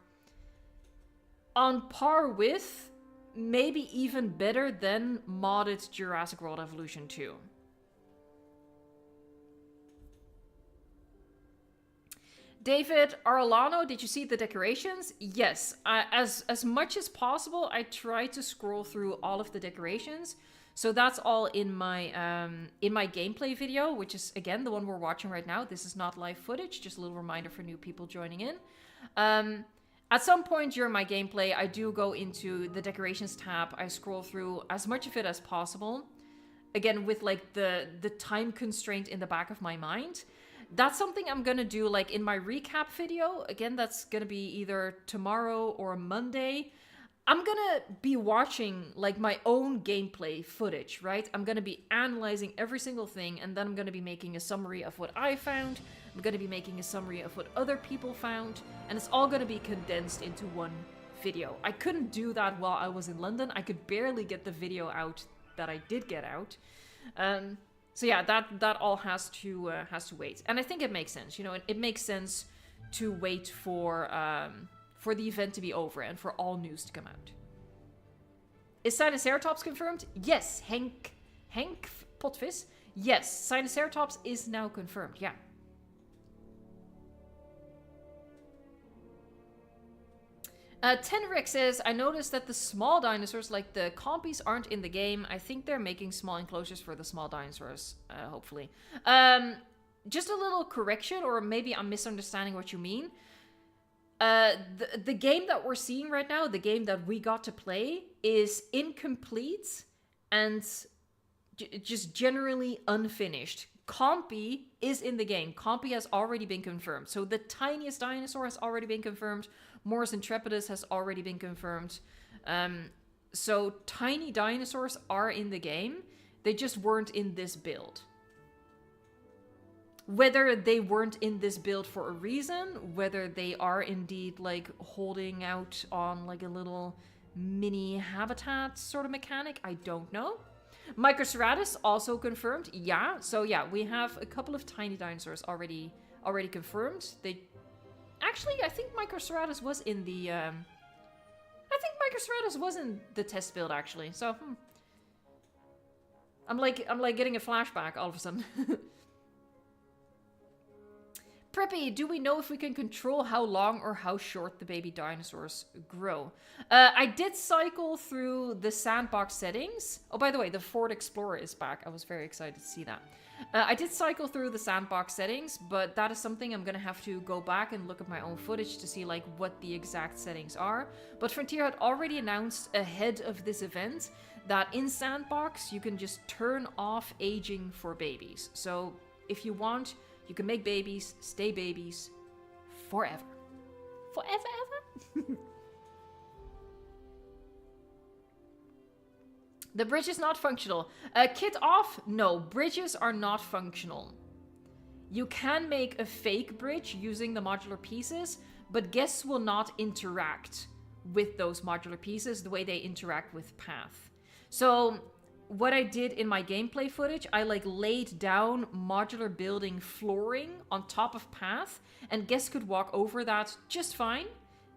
on par with, maybe even better than modded Jurassic World Evolution 2. David Arlano, did you see the decorations? Yes. As much as possible, I try to scroll through all of the decorations. So that's all in my gameplay video, which is, again, the one we're watching right now. This is not live footage, just a little reminder for new people joining in. At some point during my gameplay, I do go into the decorations tab. I scroll through as much of it as possible. Again, with like the time constraint in the back of my mind. That's something I'm gonna do like in my recap video. Again, that's gonna be either tomorrow or Monday. I'm gonna be watching like my own gameplay footage, right? I'm gonna be analyzing every single thing, and then I'm gonna be making a summary of what I found. I'm gonna be making a summary of what other people found, and it's all gonna be condensed into one video. I couldn't do that while I was in London. I could barely get the video out that I did get out. So yeah, that all has to wait, and I think it makes sense. You know, it makes sense to wait for the event to be over and for all news to come out. Is Sinoceratops confirmed? Yes, Hank Potvis. Yes, Sinoceratops is now confirmed. Yeah. Tenric says, I noticed that the small dinosaurs, like the compies, aren't in the game. I think they're making small enclosures for the small dinosaurs, hopefully. Just a little correction, or maybe I'm misunderstanding what you mean. The game that we're seeing right now, the game that we got to play, is incomplete and just generally unfinished. Compy is in the game. Compy has already been confirmed. So the tiniest dinosaur has already been confirmed. Morris Intrepidus has already been confirmed. So tiny dinosaurs are in the game. They just weren't in this build. Whether they weren't in this build for a reason, whether they are indeed like holding out on like a little mini habitat sort of mechanic, I don't know. Microceratus also confirmed. Yeah, so yeah, we have a couple of tiny dinosaurs already confirmed. Actually, I think Microceratus was in the Microceratus was in the test build actually. So I'm like getting a flashback all of a sudden. Preppy, do we know if we can control how long or how short the baby dinosaurs grow? I did cycle through the sandbox settings. Oh, by the way, the Ford Explorer is back. I was very excited to see that. I did cycle through the sandbox settings, but that is something I'm gonna have to go back and look at my own footage to see like what the exact settings are. But Frontier had already announced ahead of this event that in sandbox you can just turn off aging for babies. So if you want, you can make babies, stay babies, forever. Forever, ever? The bridge is not functional. Kit off? No, bridges are not functional. You can make a fake bridge using the modular pieces, but guests will not interact with those modular pieces the way they interact with path. So what I did in my gameplay footage, I like laid down modular building flooring on top of path, and guests could walk over that just fine.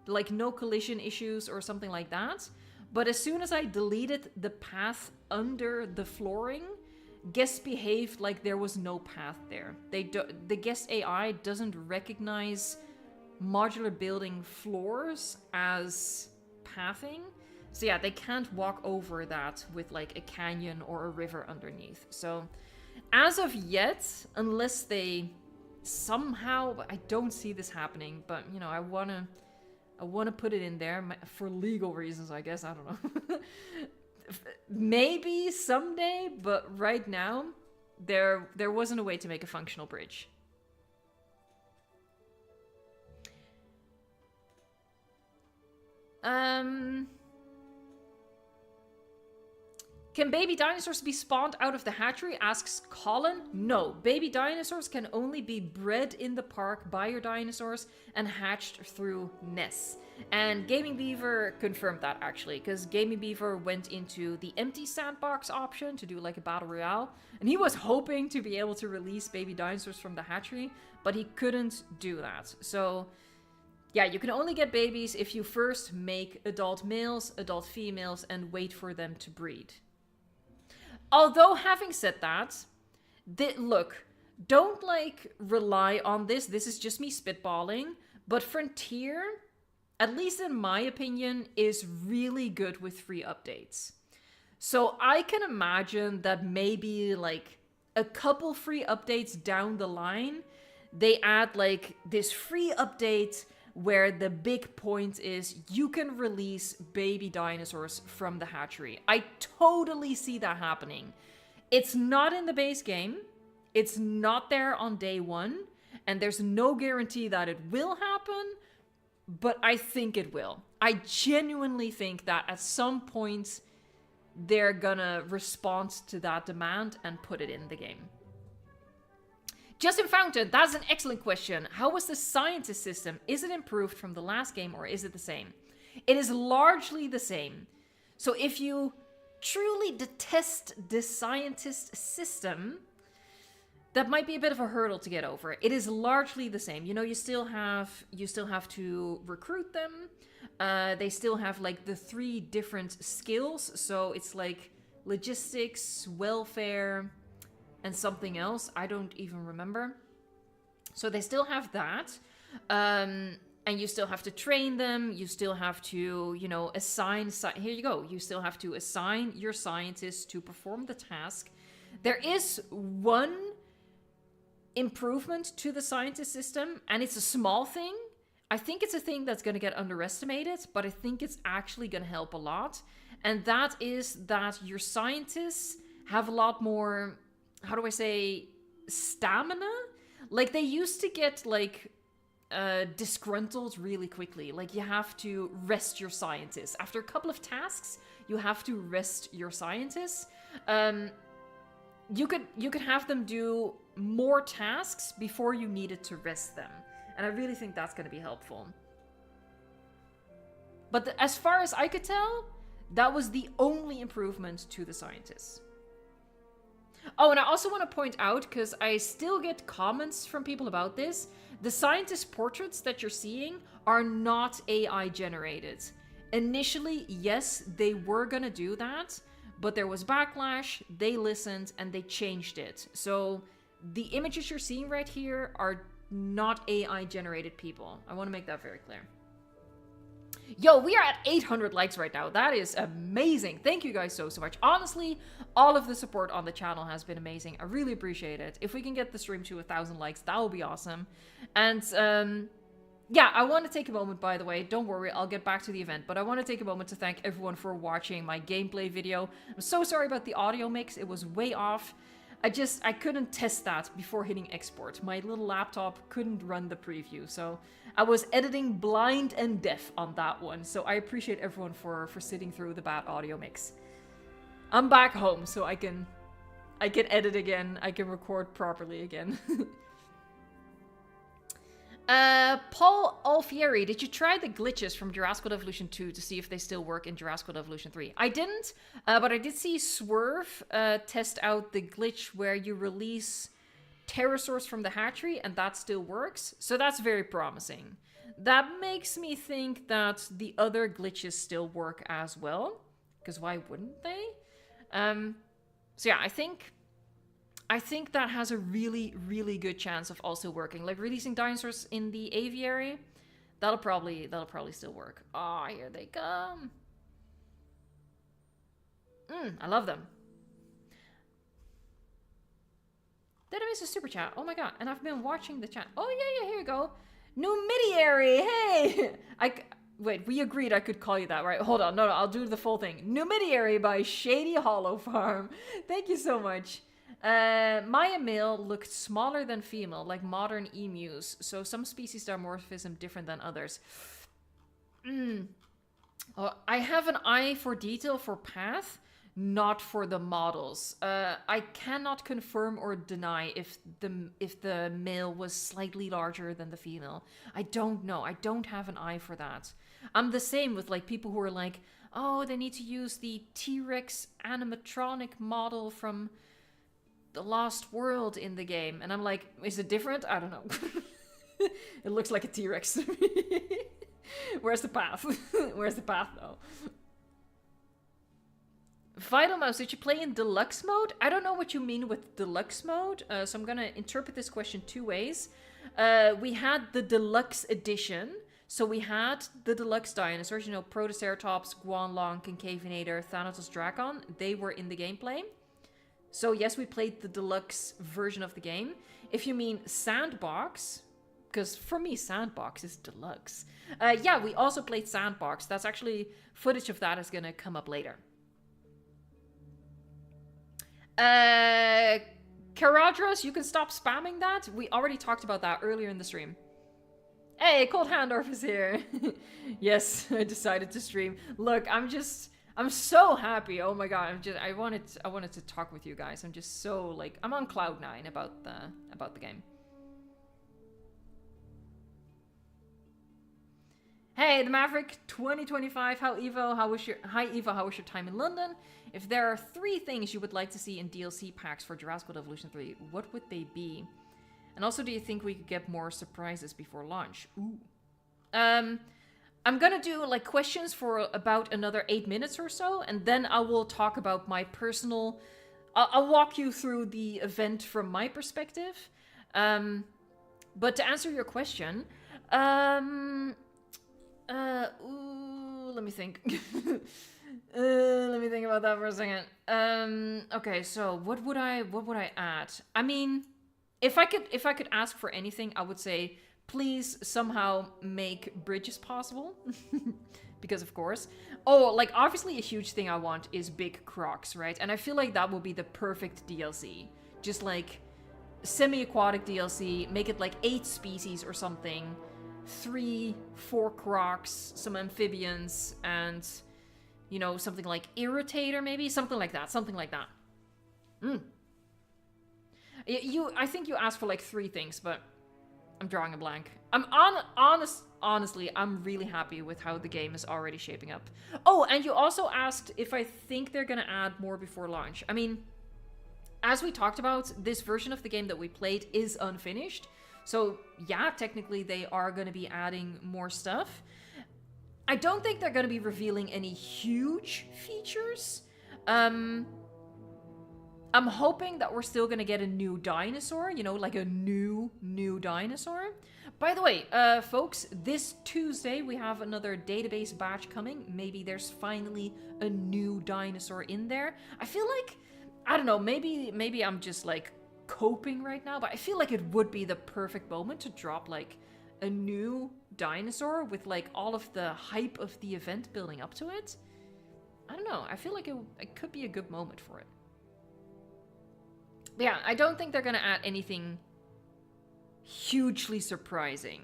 like no collision issues or something like that. But as soon as I deleted the path under the flooring, guests behaved like there was no path there. The guest AI doesn't recognize modular building floors as pathing. So yeah, they can't walk over that with like a canyon or a river underneath. So as of yet, unless they somehow, I don't see this happening, but you know, I wanna put it in there for legal reasons, I guess. I don't know. Maybe someday, but right now, there wasn't a way to make a functional bridge. Can baby dinosaurs be spawned out of the hatchery? Asks Colin. No, baby dinosaurs can only be bred in the park by your dinosaurs and hatched through nests. And Gaming Beaver confirmed that actually, because Gaming Beaver went into the empty sandbox option to do like a battle royale, and he was hoping to be able to release baby dinosaurs from the hatchery, but he couldn't do that. So yeah, you can only get babies if you first make adult males, adult females, and wait for them to breed. Although, having said that, look, don't like rely on this. This is just me spitballing. But Frontier, at least in my opinion, is really good with free updates. So I can imagine that maybe like a couple free updates down the line, they add like this free update where the big point is you can release baby dinosaurs from the hatchery. I totally see that happening. It's not in the base game. It's not there on day one. And there's no guarantee that it will happen, but I think it will. I genuinely think that at some point they're gonna respond to that demand and put it in the game. Justin Fountain, that's an excellent question. How was the scientist system? Is it improved from the last game or is it the same? It is largely the same. So if you truly detest the scientist system, that might be a bit of a hurdle to get over. It is largely the same. You know, you still have to recruit them. They still have like the 3 different skills. So it's like logistics, welfare, and something else. I don't even remember. So they still have that. And you still have to train them. You still have to, you know, assign... Here you go. You still have to assign your scientists to perform the task. There is one improvement to the scientist system, and it's a small thing. I think it's a thing that's going to get underestimated, but I think it's actually going to help a lot. And that is that your scientists have a lot more... how do I say, stamina? Like, they used to get, like, disgruntled really quickly. Like, you have to rest your scientists. After a couple of tasks, you have to rest your scientists. You could have them do more tasks before you needed to rest them. And I really think that's going to be helpful. But as far as I could tell, that was the only improvement to the scientists. Oh, and I also want to point out, because I still get comments from people about this, the scientist portraits that you're seeing are not AI generated. Initially, yes, they were going to do that, but there was backlash, they listened, and they changed it. So the images you're seeing right here are not AI generated people. I want to make that very clear. Yo, we are at 800 likes right now. That is amazing. Thank you guys so much. Honestly, all of the support on the channel has been amazing. I really appreciate it. If we can get the stream to 1,000 likes, that would be awesome. And yeah, I want to take a moment, by the way. Don't worry, I'll get back to the event. But I want to take a moment to thank everyone for watching my gameplay video. I'm so sorry about the audio mix. It was way off. I couldn't test that before hitting export. My little laptop couldn't run the preview, so I was editing blind and deaf on that one. So I appreciate everyone for sitting through the bad audio mix. I'm back home, so I can edit again. I can record properly again. Paul Alfieri, did you try the glitches from Jurassic World Evolution 2 to see if they still work in Jurassic World Evolution 3? I didn't, but I did see Swerve test out the glitch where you release pterosaurs from the hatchery, and that still works. So that's very promising. that makes me think that the other glitches still work as well. Because why wouldn't they? So yeah, I think that has a really, really good chance of also working. Like releasing dinosaurs in the aviary, that'll probably still work. Ah, oh, here they come. I love them. Database is super chat. Oh my god, and I've been watching the chat. Oh yeah, here you go. Numidiary, hey! Wait, we agreed I could call you that, right? Hold on, no, I'll do the full thing. Numidiary by Shady Hollow Farm. Thank you so much. Maya male looked smaller than female, like modern emus. So some species dimorphism different than others. Oh, I have an eye for detail for path, not for the models. I cannot confirm or deny if the male was slightly larger than the female. I don't know. I don't have an eye for that. I'm the same with like people who are like, oh, they need to use the T-Rex animatronic model from The Lost World in the game. And I'm like, is it different? I don't know. It looks like a T-Rex to me. Where's the path? Where's the path though? Vital Mouse, did you play in deluxe mode? I don't know what you mean with deluxe mode, so I'm gonna interpret this question two ways. We had the deluxe edition, so we had the deluxe dinosaurs, you know, Protoceratops, Guanlong, Concavenator, Thanatos Dragon. They were in the gameplay. So yes, we played the deluxe version of the game. If you mean Sandbox, because for me, Sandbox is deluxe. Yeah, we also played Sandbox. That's actually, footage of that is gonna come up later. Karadros, you can stop spamming that. We already talked about that earlier in the stream. Hey, Cold Handorf is here. Yes, I decided to stream. Look, I'm so happy. Oh my god, I wanted to talk with you guys. I'm just so like, I'm on cloud 9 about the game. Hey, the Maverick 2025. Hi Eva, how was your time in London? If there are 3 things you would like to see in DLC packs for Jurassic World Evolution 3, what would they be? And also, do you think we could get more surprises before launch? Ooh. I'm gonna do like questions for about another 8 minutes or so, and then I will talk about my personal... I'll walk you through the event from my perspective. But to answer your question, let me think. Let me think about that for a second. Okay, so what would I add? I mean, if I could ask for anything, I would say please somehow make bridges possible. Because of course. Oh, like obviously a huge thing I want is big crocs, right? And I feel like that would be the perfect DLC. Just like semi-aquatic DLC, make it like 8 species or something. 3, 4 crocs, some amphibians, and you know, something like Irritator maybe? Something like that. I think you asked for like 3 things, but I'm drawing a blank. Honestly, I'm really happy with how the game is already shaping up. Oh, and you also asked if I think they're gonna add more before launch. I mean, as we talked about, this version of the game that we played is unfinished. So yeah, technically they are gonna be adding more stuff. I don't think they're gonna be revealing any huge features. I'm hoping that we're still gonna get a new dinosaur, you know, like a new dinosaur. By the way, folks, this Tuesday we have another database batch coming. Maybe there's finally a new dinosaur in there. I feel like, I don't know, maybe I'm just like coping right now, but I feel like it would be the perfect moment to drop like a new dinosaur with like all of the hype of the event building up to it. I don't know, I feel like it could be a good moment for it. But yeah, I don't think they're gonna add anything hugely surprising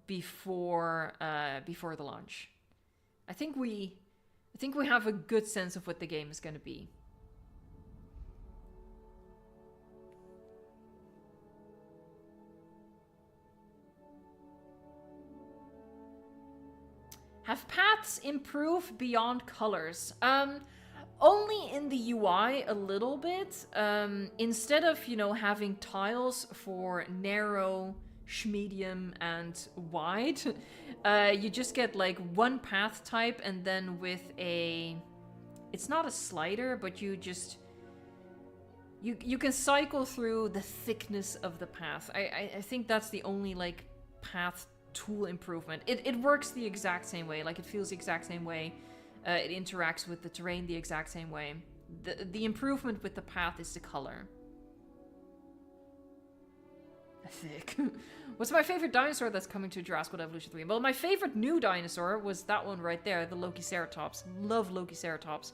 before the launch. I think we have a good sense of what the game is gonna be. Have paths improved beyond colors? Only in the UI a little bit. Instead of, you know, having tiles for narrow, medium, and wide. You just get like one path type, and then with a... It's not a slider, but you just... You can cycle through the thickness of the path. I think that's the only like path tool improvement. It works the exact same way. Like, it feels the exact same way. It interacts with the terrain the exact same way. The improvement with the path is the color. Thick. What's my favorite dinosaur that's coming to Jurassic World Evolution 3? Well, my favorite new dinosaur was that one right there, the Lokiceratops. Love Lokiceratops.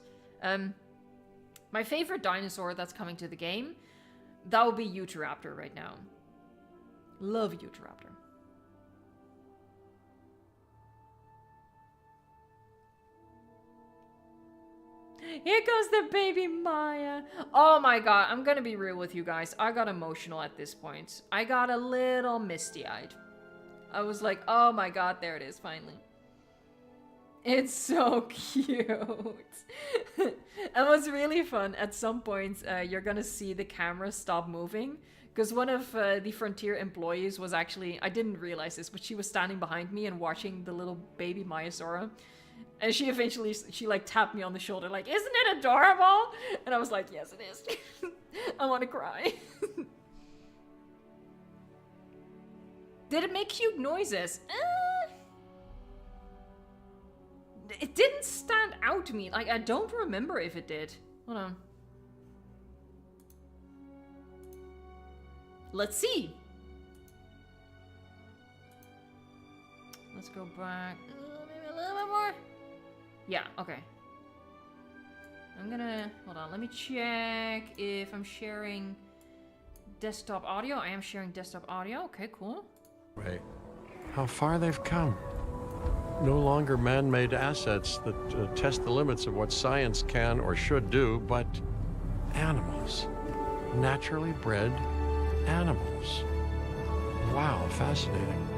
My favorite dinosaur that's coming to the game, that would be Utahraptor right now. Love Utahraptor. Here goes the baby Maya. Oh my god, I'm gonna be real with you guys. I got emotional at this point. I got a little misty-eyed. I was like, oh my god, there it is, finally. It's so cute. And what's really fun, at some point, you're gonna see the camera stop moving. Because one of the Frontier employees was actually, I didn't realize this, but she was standing behind me and watching the little baby Maiasaura. And she eventually, she like tapped me on the shoulder like, isn't it adorable? And I was like, yes it is. I want to cry. Did it make cute noises? It didn't stand out to me. Like, I don't remember if it did. Hold on. Let's see. Let's go back maybe a little bit more. Yeah, okay. I'm gonna... Hold on, let me check if I'm sharing desktop audio. I am sharing desktop audio. Okay, cool. Right. How far they've come. No longer man-made assets that test the limits of what science can or should do, but animals. Naturally bred animals. Wow, fascinating.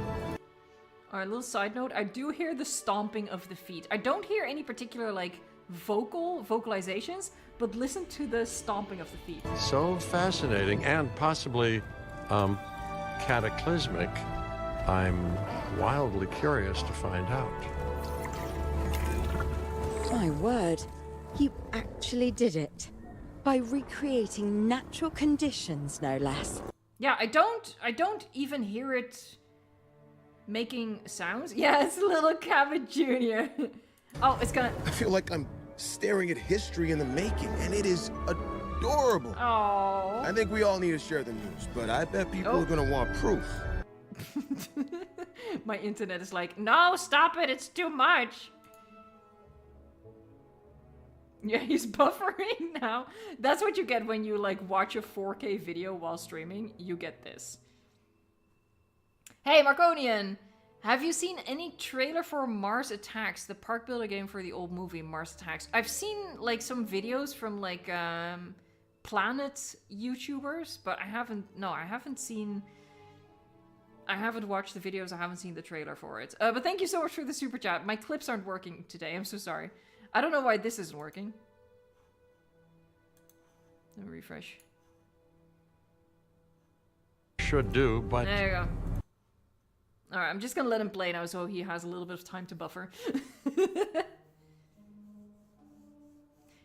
Alright, little side note. I do hear the stomping of the feet. I don't hear any particular, like, vocalizations, but listen to the stomping of the feet. So fascinating and possibly cataclysmic. I'm wildly curious to find out. My word, you actually did it. By recreating natural conditions, no less. Yeah, I don't even hear it making sounds. Yeah, it's little Cabot Jr. Oh, it's gonna... I feel like I'm staring at history in the making, and it is adorable. Oh. I think we all need to share the news, but I bet people are gonna want proof. My internet is like, no, stop it, it's too much. Yeah, he's buffering now. That's what you get when you like watch a 4K video while streaming. You get this. Hey, Marconian! Have you seen any trailer for Mars Attacks, the park builder game for the old movie Mars Attacks? I've seen like some videos from like Planet YouTubers, but I haven't watched the videos, I haven't seen the trailer for it. But thank you so much for the super chat. My clips aren't working today, I'm so sorry. I don't know why this isn't working. Let me refresh. Should do, but... There you go. Alright, I'm just gonna let him play now so he has a little bit of time to buffer.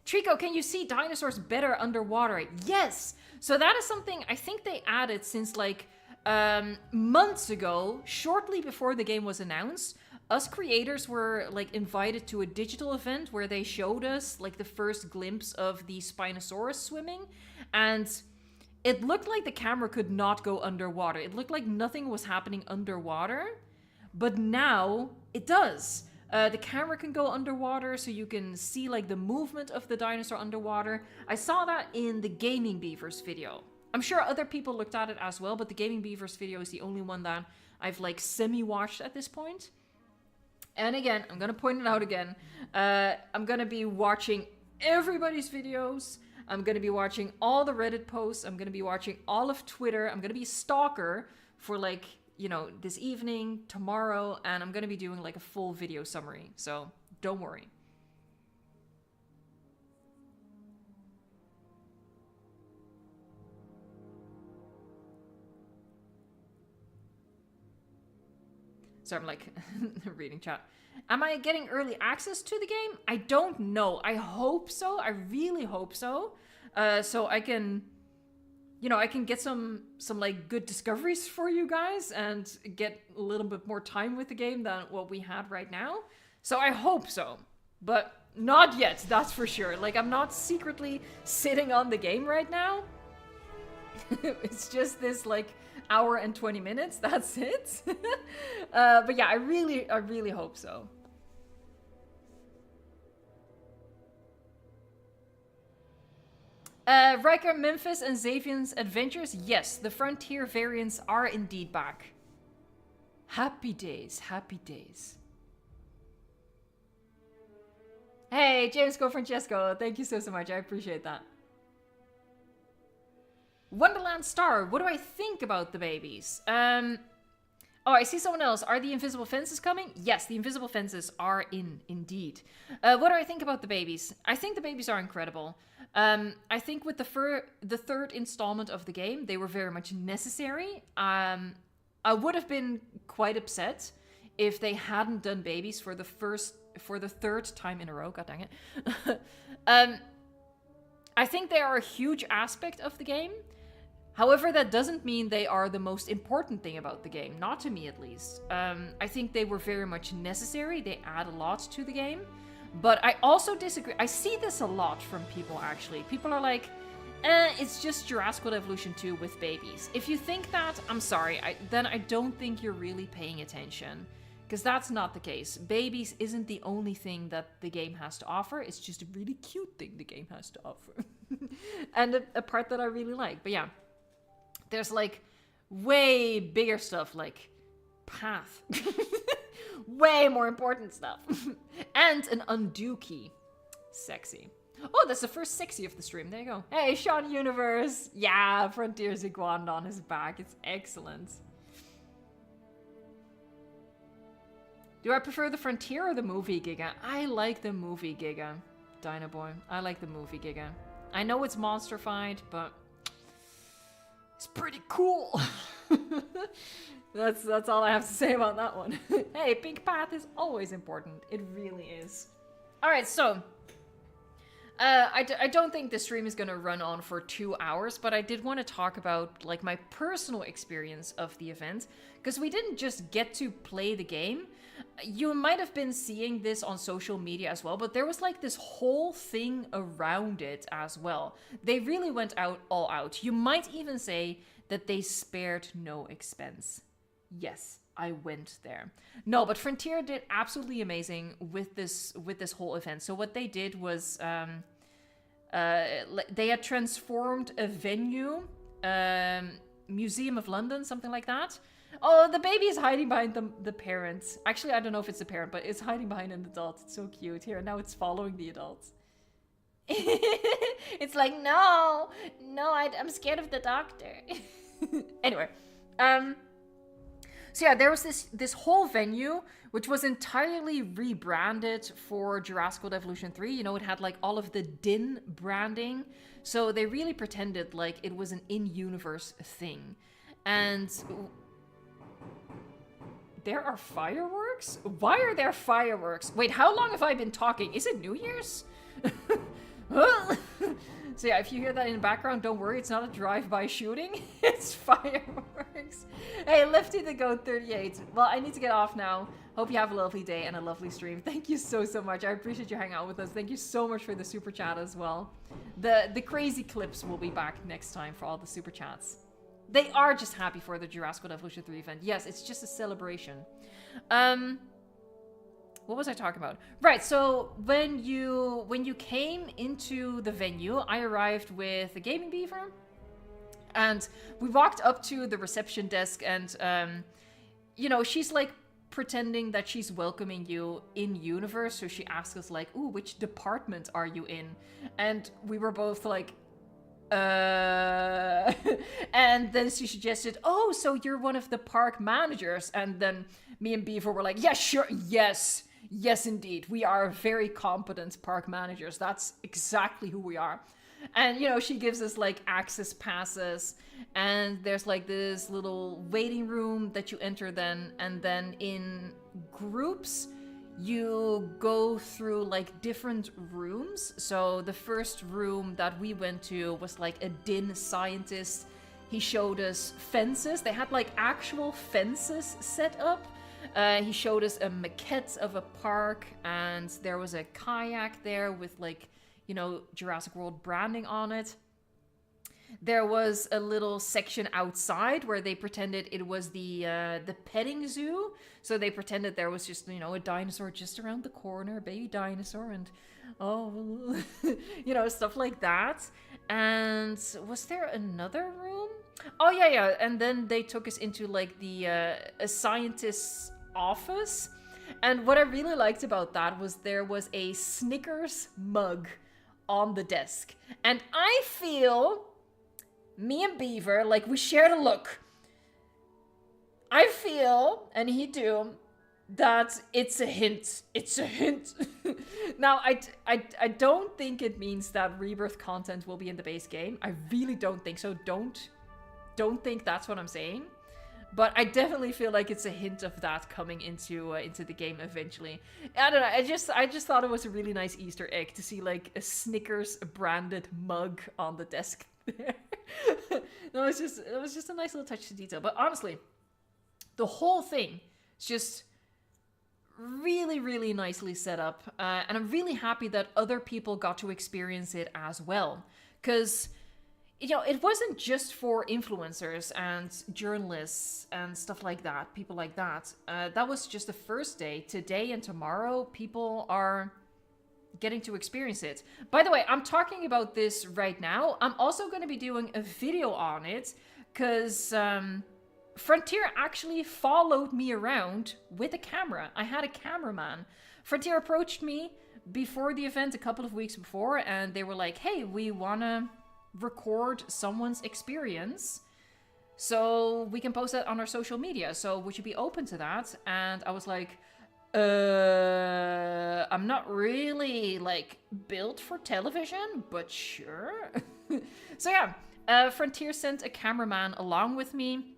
Trico, can you see dinosaurs better underwater? Yes! So that is something I think they added since like months ago, shortly before the game was announced. Us creators were like invited to a digital event where they showed us like the first glimpse of the Spinosaurus swimming, and it looked like the camera could not go underwater. It looked like nothing was happening underwater, but now it does. The camera can go underwater, so you can see like the movement of the dinosaur underwater. I saw that in the Gaming Beavers video. I'm sure other people looked at it as well, but the Gaming Beavers video is the only one that I've like semi-watched at this point. And again, I'm gonna point it out again. I'm gonna be watching everybody's videos. I'm gonna be watching all the Reddit posts. I'm gonna be watching all of Twitter. I'm gonna be a stalker for like, you know, this evening, tomorrow, and I'm gonna be doing like a full video summary. So don't worry. So I'm like reading chat. Am I getting early access to the game? I don't know. I hope so. I really hope so. So I can, you know, I can get some like good discoveries for you guys and get a little bit more time with the game than what we had right now. So I hope so, but not yet. That's for sure. Like, I'm not secretly sitting on the game right now. It's just this like hour and 20 minutes. That's it. But yeah, I really hope so. Riker, Memphis, and Xavion's adventures. Yes, the Frontier variants are indeed back. Happy days, happy days. Hey, James Go Francesco, thank you so much. I appreciate that. Wonderland Star, what do I think about the babies? Oh, I see someone else. Are the invisible fences coming? Yes, the invisible fences are indeed. What do I think about the babies? I think the babies are incredible. I think with the third installment of the game, they were very much necessary. I would have been quite upset if they hadn't done babies for the third time in a row. God dang it. I think they are a huge aspect of the game. However, that doesn't mean they are the most important thing about the game. Not to me, at least. I think they were very much necessary. They add a lot to the game. But I also disagree. I see this a lot from people, actually. People are like, it's just Jurassic World Evolution 2 with babies. If you think that, I'm sorry. Then I don't think you're really paying attention. Because that's not the case. Babies isn't the only thing that the game has to offer. It's just a really cute thing the game has to offer. And a part that I really like. But yeah. There's like way bigger stuff like path. Way more important stuff. And an undo key. Sexy. Oh, that's the first sexy of the stream. There you go. Hey, Sean Universe. Yeah, Frontiers Iguanodon is back. It's excellent. Do I prefer the Frontier or the movie Giga? I like the movie Giga. Dino Boy. I like the movie Giga. I know it's monsterfied, but it's pretty cool. That's all I have to say about that one. Hey, pink path is always important. It really is. Alright, so I don't think this stream is gonna run on for 2 hours, but I did want to talk about like my personal experience of the event, because we didn't just get to play the game. You might have been seeing this on social media as well, but there was like this whole thing around it as well. They really went all out. You might even say that they spared no expense. Yes, I went there. No, but Frontier did absolutely amazing with this whole event. So what they did was they had transformed a venue, Museum of London, something like that. Oh, the baby is hiding behind the parents. Actually, I don't know if it's the parent, but it's hiding behind an adult. It's so cute. Here, now it's following the adults. It's like, no, I'm scared of the doctor. Anyway, so yeah, there was this whole venue, which was entirely rebranded for Jurassic World Evolution 3. You know, it had like all of the DIN branding. So they really pretended like it was an in-universe thing. And there are fireworks? Why are there fireworks? Wait, how long have I been talking? Is it New Year's? So yeah, if you hear that in the background, don't worry, it's not a drive-by shooting. It's fireworks. Hey, Lifty the Goat 38. Well, I need to get off now. Hope you have a lovely day and a lovely stream. Thank you so much. I appreciate you hanging out with us. Thank you so much for the super chat as well. The crazy clips will be back next time for all the super chats. They are just happy for the Jurassic World Evolution 3 event. Yes, it's just a celebration. What was I talking about? Right, so when you came into the venue, I arrived with a gaming beaver. And we walked up to the reception desk and, you know, she's like pretending that she's welcoming you in universe. So she asked us like, ooh, which department are you in? And we were both like, and then she suggested, oh, so you're one of the park managers. And then me and Beaver were like, yeah, sure, yes, indeed. We are very competent park managers. That's exactly who we are. And, you know, she gives us like access passes, and there's like this little waiting room that you enter then, and then in groups you go through like different rooms. So the first room that we went to was like a din scientist. He showed us fences. They had like actual fences set up. He showed us a maquette of a park, and there was a kayak there with like, you know, Jurassic World branding on it. There was a little section outside where they pretended it was the petting zoo. So they pretended there was just, you know, a dinosaur just around the corner, a baby dinosaur, and oh, you know, stuff like that. And was there another room? Oh yeah. And then they took us into like the a scientist's office. And what I really liked about that was there was a Snickers mug on the desk. And I feel, me and Beaver, like we shared a look. I feel, and he too, that it's a hint. It's a hint. Now, I don't think it means that Rebirth content will be in the base game. I really don't think so. Don't think that's what I'm saying. But I definitely feel like it's a hint of that coming into the game eventually. I don't know. I just thought it was a really nice Easter egg to see like a Snickers branded mug on the desk there. No, it was just a nice little touch to detail. But honestly, the whole thing is just really, really nicely set up, and I'm really happy that other people got to experience it as well. Because, you know, it wasn't just for influencers and journalists and stuff like that, people like that. That was just the first day. Today and tomorrow, people are getting to experience it. By the way, I'm talking about this right now. I'm also going to be doing a video on it, because Frontier actually followed me around with a camera. I had a cameraman. Frontier approached me before the event a couple of weeks before, and they were like, hey, we want to record someone's experience so we can post that on our social media. So would you be open to that? And I was like, I'm not really like built for television, but sure. So yeah, Frontier sent a cameraman along with me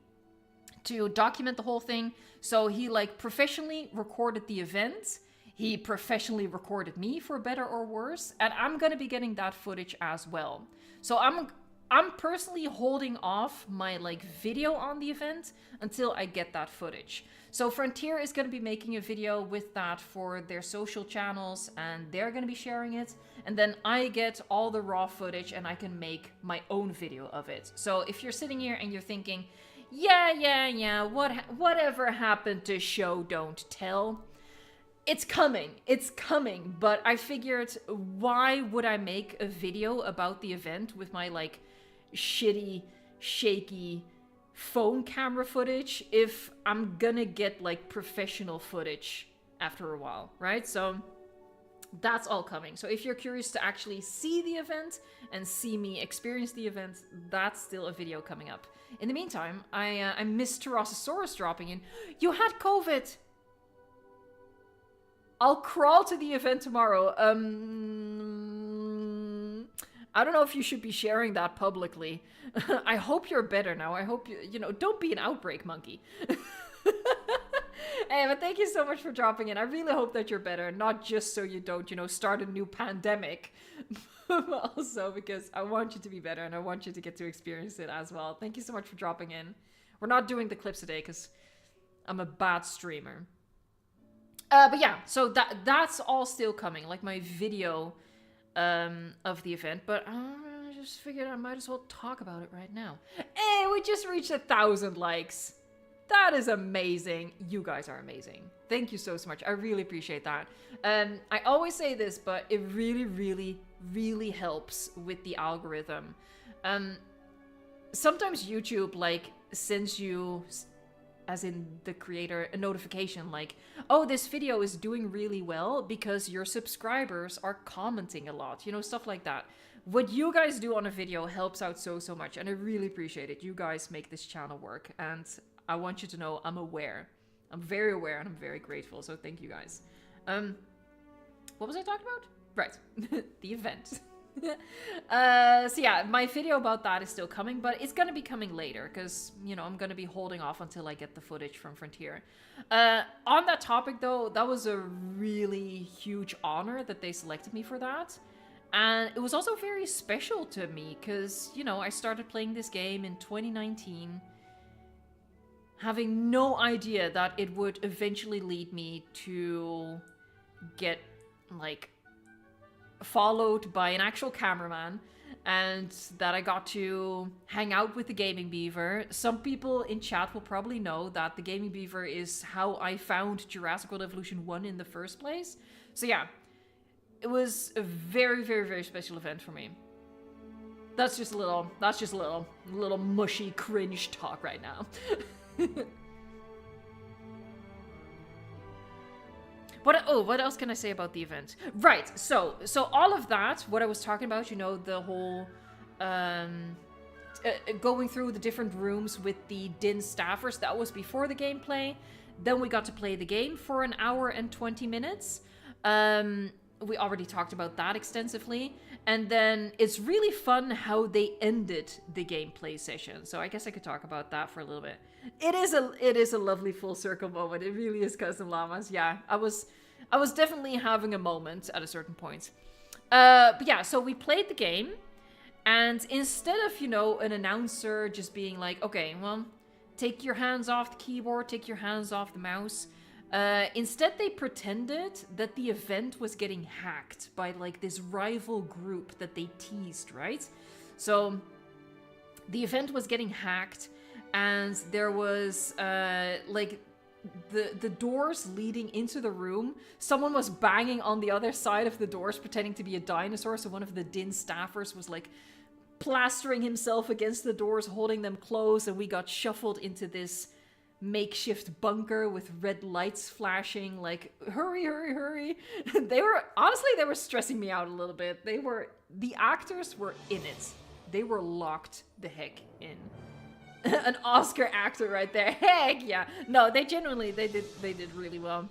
to document the whole thing. So he like professionally recorded the event. He professionally recorded me, for better or worse, and I'm gonna be getting that footage as well. So I'm personally holding off my like video on the event until I get that footage. So Frontier is gonna be making a video with that for their social channels, and they're gonna be sharing it. And then I get all the raw footage and I can make my own video of it. So if you're sitting here and you're thinking, yeah, whatever happened to show don't tell? It's coming, but I figured, why would I make a video about the event with my like shitty, shaky phone camera footage if I'm gonna get like professional footage after a while, right? So that's all coming. So if you're curious to actually see the event and see me experience the event, that's still a video coming up. In the meantime, I missed Tyrannosaurus dropping in. You had COVID! I'll crawl to the event tomorrow. I don't know if you should be sharing that publicly. I hope you're better now. I hope you know, don't be an outbreak monkey. Hey, but thank you so much for dropping in. I really hope that you're better, not just so you don't, you know, start a new pandemic, but also because I want you to be better and I want you to get to experience it as well. Thank you so much for dropping in. We're not doing the clips today because I'm a bad streamer. But yeah, so that's all still coming, like my video of the event, but I just figured I might as well talk about it right now. Hey, we just reached 1,000 likes. That is amazing. You guys are amazing. Thank you so much. I really appreciate that. I always say this, but it really, really, really helps with the algorithm. Sometimes YouTube like sends you, as in the creator, a notification like, oh, this video is doing really well because your subscribers are commenting a lot, you know, stuff like that. What you guys do on a video helps out so much, and I really appreciate it. You guys make this channel work, and I want you to know I'm aware. I'm very aware, and I'm very grateful, so thank you guys. What was I talking about? Right, the event. So yeah, my video about that is still coming, but it's gonna be coming later because, you know, I'm gonna be holding off until I get the footage from Frontier. On that topic though, that was a really huge honor that they selected me for that. And it was also very special to me because, you know, I started playing this game in 2019, having no idea that it would eventually lead me to get, like, followed by an actual cameraman, and that I got to hang out with the Gaming Beaver. Some people in chat will probably know that the Gaming Beaver is how I found Jurassic World Evolution 1 in the first place. So yeah, it was a very, very, very special event for me. That's just a little mushy cringe talk right now. What else can I say about the event? Right, so all of that, what I was talking about, you know, the whole going through the different rooms with the DIN staffers, that was before the gameplay. Then we got to play the game for an hour and 20 minutes. We already talked about that extensively. And then it's really fun how they ended the gameplay session. So I guess I could talk about that for a little bit. It is a lovely full circle moment. It really is, Custom Llamas. Yeah, I was definitely having a moment at a certain point. But yeah, so we played the game, and instead of, you know, an announcer just being like, okay, well, take your hands off the keyboard, take your hands off the mouse. Instead, they pretended that the event was getting hacked by, like, this rival group that they teased, right? So the event was getting hacked, and there was, like, the doors leading into the room. Someone was banging on the other side of the doors, pretending to be a dinosaur, so one of the DIN staffers was, like, plastering himself against the doors, holding them closed, and we got shuffled into this makeshift bunker with red lights flashing, like, hurry, hurry, hurry. They were stressing me out a little bit. The actors were in it. They were locked the heck in. An Oscar actor right there. Heck yeah. No, they did really well.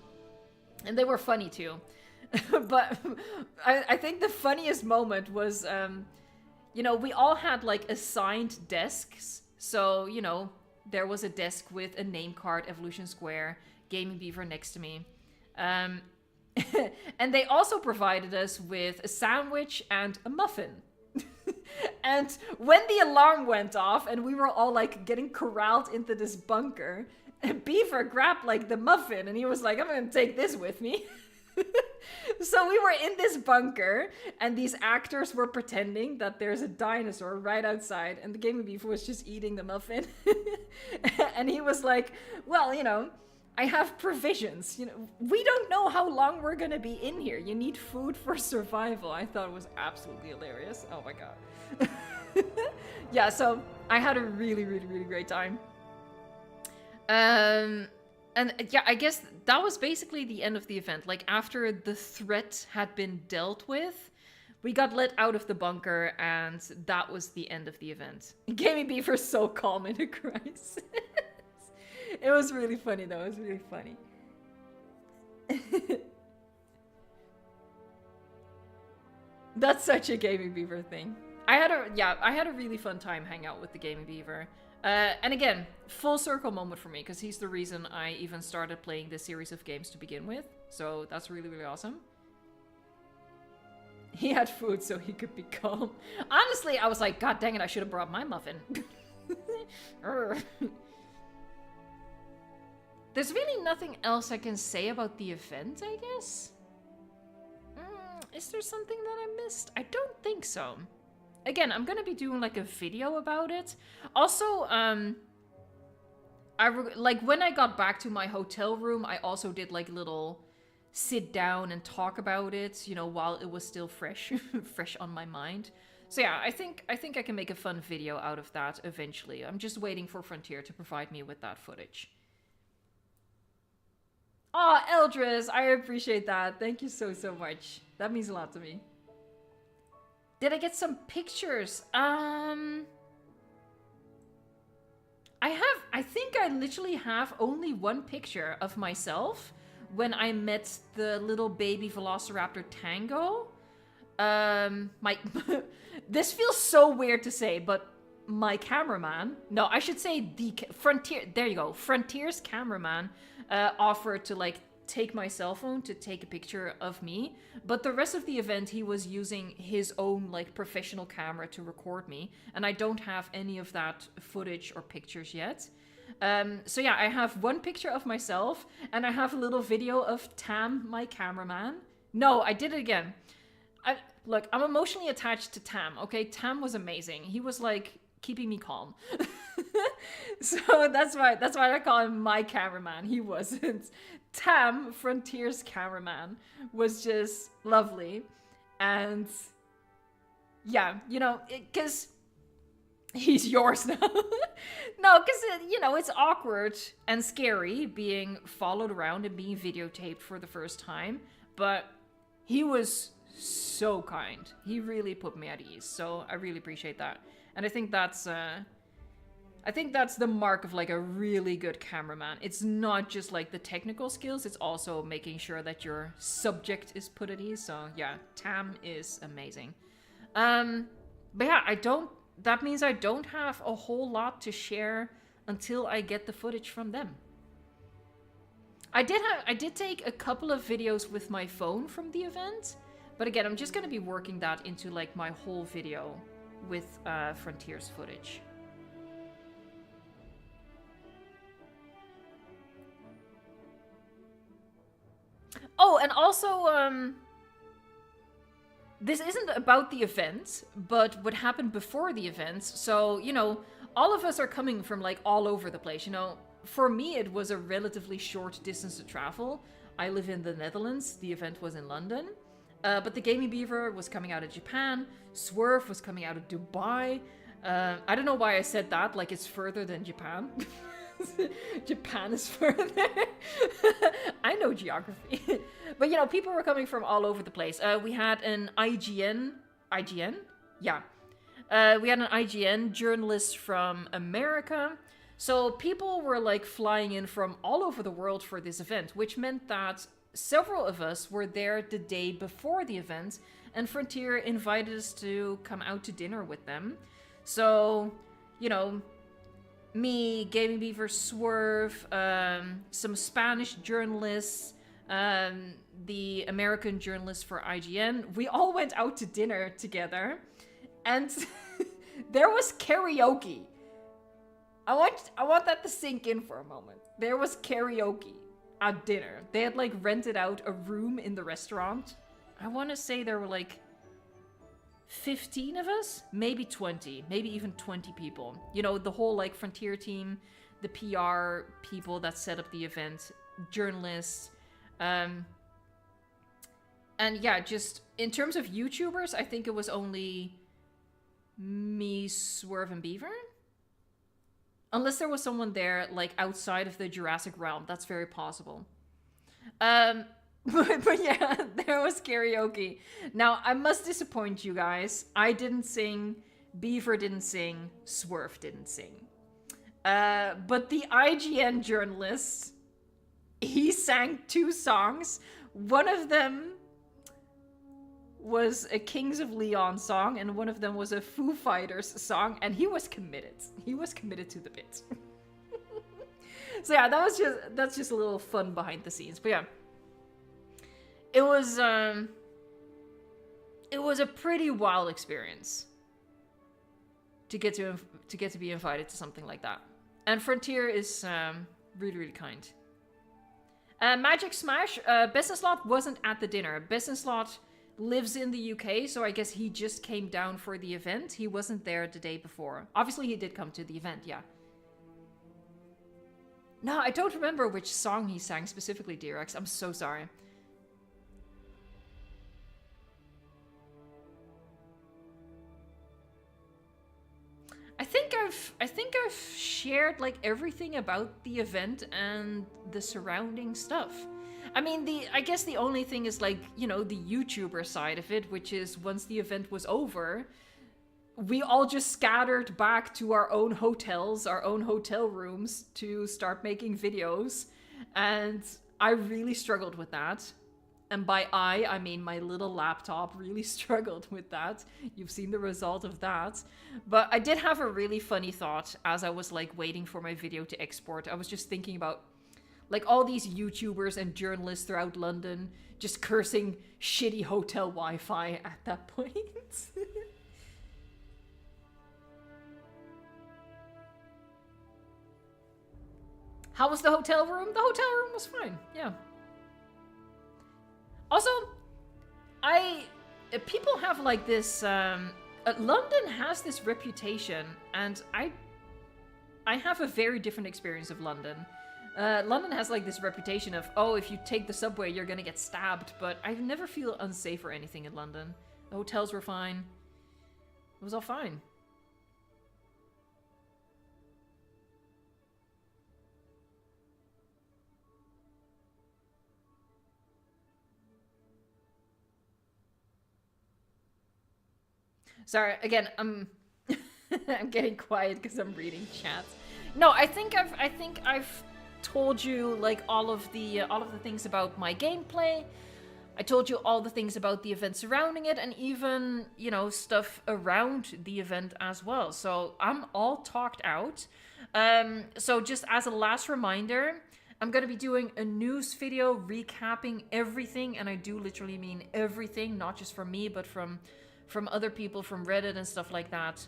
And they were funny too. But I think the funniest moment was, you know, we all had, like, assigned desks. So, you know, there was a desk with a name card, Evolution Square, Gaming Beaver next to me. And they also provided us with a sandwich and a muffin. And when the alarm went off and we were all, like, getting corralled into this bunker, Beaver grabbed, like, the muffin and he was like, I'm gonna take this with me. So we were in this bunker, and these actors were pretending that there's a dinosaur right outside, and the Gaming Beaver was just eating the muffin. And he was like, well, you know, I have provisions. You know, we don't know how long we're gonna be in here. You need food for survival. I thought it was absolutely hilarious. Oh my god. Yeah, so I had a really, really, really great time. And yeah, I guess that was basically the end of the event. Like, after the threat had been dealt with, we got let out of the bunker, and that was the end of the event. Gaming Beaver's so calm in a crisis. It was really funny, though. It was really funny. That's such a Gaming Beaver thing. I had a really fun time hanging out with the Gaming Beaver. And again, full circle moment for me, because he's the reason I even started playing this series of games to begin with. So that's really, really awesome. He had food so he could be calm. Honestly, I was like, God dang it, I should have brought my muffin. There's really nothing else I can say about the event, I guess. Is there something that I missed? I don't think so. Again, I'm gonna be doing, like, a video about it. Also, like, when I got back to my hotel room, I also did, like, little sit down and talk about it, you know, while it was still fresh, fresh on my mind. So yeah, I think I can make a fun video out of that eventually. I'm just waiting for Frontier to provide me with that footage. Oh, Eldris, I appreciate that. Thank you so, so much. That means a lot to me. Did I get some pictures? I think I literally have only one picture of myself when I met the little baby Velociraptor Tango. My this feels so weird to say, but my cameraman, no, I should say Frontier, there you go, Frontier's cameraman offered to like take my cell phone to take a picture of me, but the rest of the event he was using his own like professional camera to record me, and I don't have any of that footage or pictures yet. So yeah, I have one picture of myself, and I have a little video of Tam, my cameraman. No, I did it again. Look, I'm emotionally attached to Tam, okay? Tam was amazing. He was like keeping me calm. So that's why I call him my cameraman. He wasn't. Tam, Frontier's cameraman, was just lovely. And yeah, you know, because he's yours now. No, because, you know, it's awkward and scary being followed around and being videotaped for the first time. But he was so kind. He really put me at ease. So I really appreciate that. And I think that's the mark of like a really good cameraman. It's not just like the technical skills, it's also making sure that your subject is put at ease. So yeah, Tam is amazing. But yeah, that means I don't have a whole lot to share until I get the footage from them. I did take a couple of videos with my phone from the event, but again, I'm just gonna be working that into like my whole video with Frontier's footage. Oh, and also, this isn't about the event, but what happened before the event. So, you know, all of us are coming from like all over the place. You know, for me, it was a relatively short distance to travel. I live in the Netherlands. The event was in London. But the Gaming Beaver was coming out of Japan. Swerve was coming out of Dubai. I don't know why I said that, like it's further than Japan. Japan is further. I know geography. But, you know, people were coming from all over the place. We had an IGN? Yeah. We had an IGN journalist from America. So people were, like, flying in from all over the world for this event, which meant that several of us were there the day before the event, and Frontier invited us to come out to dinner with them. So, you know, me, Gaming Beaver, Swerve, some Spanish journalists, the American journalist for IGN, we all went out to dinner together, and there was karaoke. I want that to sink in for a moment. There was karaoke at dinner. They had like rented out a room in the restaurant. I want to say there were like 15 of us, maybe 20, maybe even 20 people. You know, the whole like Frontier team, the PR people that set up the event, journalists, and yeah, just in terms of YouTubers, I think it was only me, Swerve, and Beaver. Unless there was someone there, like, outside of the Jurassic realm. That's very possible. But yeah, there was karaoke. Now, I must disappoint you guys. I didn't sing, Beaver didn't sing, Swerve didn't sing. But the IGN journalist, he sang 2 songs. One of them was a Kings of Leon song, and one of them was a Foo Fighters song, and he was committed. He was committed to the bit. So yeah, that's just a little fun behind the scenes. But yeah, it was a pretty wild experience to get to be invited to something like that. And Frontier is really, really kind. Magic Smash, Business Lot wasn't at the dinner. Business Lot lives in the UK, so I guess he just came down for the event. He wasn't there the day before. Obviously, he did come to the event, yeah. No, I don't remember which song he sang specifically, DRX. I'm so sorry. I think I've shared like everything about the event and the surrounding stuff. I mean, I guess the only thing is like, you know, the YouTuber side of it, which is once the event was over, we all just scattered back to our own hotels, our own hotel rooms to start making videos. And I really struggled with that. And by I mean my little laptop really struggled with that. You've seen the result of that. But I did have a really funny thought as I was like waiting for my video to export. I was just thinking about like all these YouTubers and journalists throughout London just cursing shitty hotel Wi-Fi at that point. How was the hotel room? The hotel room was fine, yeah. Also, people have like this, London has this reputation, and I have a very different experience of London. London has like this reputation of, oh, if you take the subway, you're gonna get stabbed, but I never feel unsafe or anything in London. The hotels were fine. It was all fine. Sorry, again, I'm I'm getting quiet because I'm reading chats. No, I think I've told you like all of the things about my gameplay. I told you all the things about the event surrounding it, and even, you know, stuff around the event as well. So I'm all talked out. So just as a last reminder, I'm gonna be doing a news video recapping everything, and I do literally mean everything, not just from me, but from other people from Reddit and stuff like that,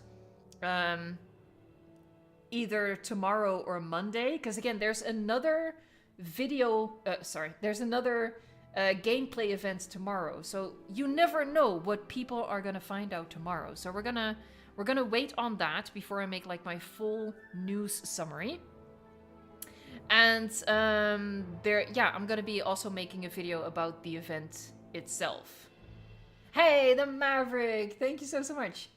either tomorrow or Monday, because again, there's another there's another gameplay event tomorrow, so you never know what people are gonna find out tomorrow. So we're gonna wait on that before I make like my full news summary. And I'm gonna be also making a video about the event itself. Hey, the Maverick! Thank you so much.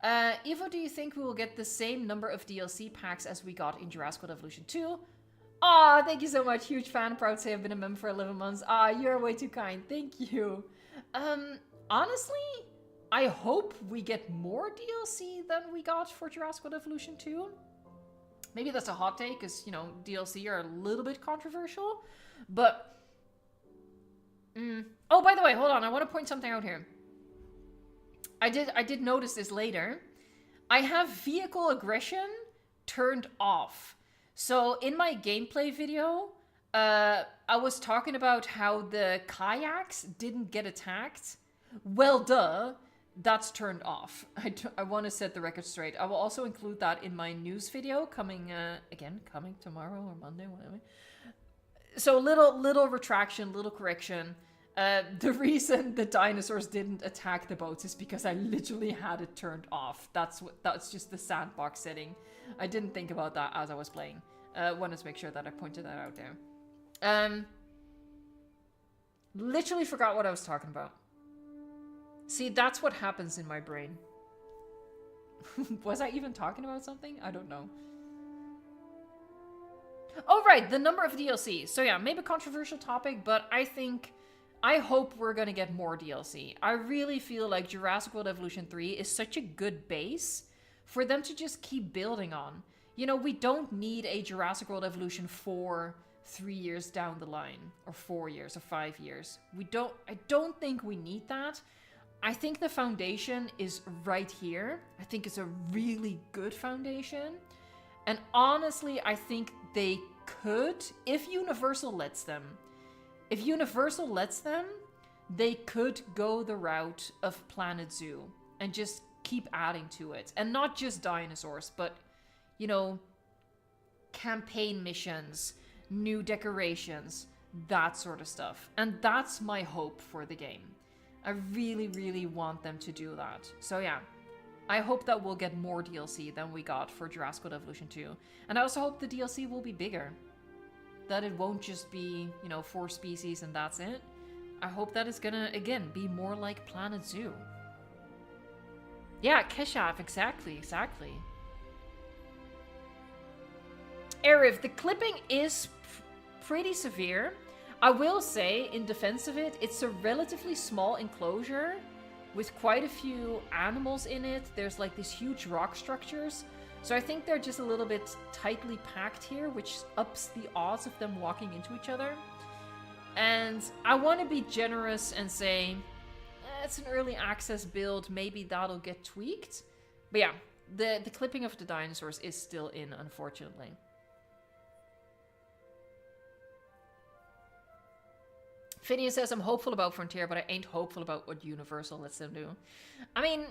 Evo, do you think we will get the same number of DLC packs as we got in Jurassic World Evolution 2? Aw, thank you so much. Huge fan. Proud to say I've been a member for 11 months. Ah, you're way too kind. Thank you. Honestly, I hope we get more DLC than we got for Jurassic World Evolution 2. Maybe that's a hot take, because, you know, DLC are a little bit controversial. But... Oh, by the way, hold on. I want to point something out here. I did notice this later. I have vehicle aggression turned off. So in my gameplay video, I was talking about how the kayaks didn't get attacked. Well, duh, that's turned off. I want to set the record straight. I will also include that in my news video coming tomorrow or Monday, whatever. So little retraction, little correction. The reason the dinosaurs didn't attack the boats is because I literally had it turned off. That's just the sandbox setting. I didn't think about that as I was playing. Wanted to make sure that I pointed that out there. Literally forgot what I was talking about. See, that's what happens in my brain. Was I even talking about something? I don't know. Oh, right, the number of DLCs. So yeah, maybe a controversial topic, but I hope we're gonna get more DLC. I really feel like Jurassic World Evolution 3 is such a good base for them to just keep building on. You know, we don't need a Jurassic World Evolution 4 3 years down the line, or 4 years, or 5 years. I don't think we need that. I think the foundation is right here. I think it's a really good foundation. And honestly, I think they could, if Universal lets them, they could go the route of Planet Zoo and just keep adding to it. And not just dinosaurs, but, you know, campaign missions, new decorations, that sort of stuff. And that's my hope for the game. I really, really want them to do that. So yeah, I hope that we'll get more DLC than we got for Jurassic World Evolution 2. And I also hope the DLC will be bigger. That it won't just be, you know, 4 species and that's it. I hope that it's gonna, again, be more like Planet Zoo. Yeah, Keshav, exactly. Arif, the clipping is pretty severe. I will say, in defense of it, it's a relatively small enclosure with quite a few animals in it. There's like these huge rock structures. So I think they're just a little bit tightly packed here, which ups the odds of them walking into each other. And I want to be generous and say, it's an early access build, maybe that'll get tweaked. But yeah, the clipping of the dinosaurs is still in, unfortunately. Phineas says, I'm hopeful about Frontier, but I ain't hopeful about what Universal lets them do. I mean,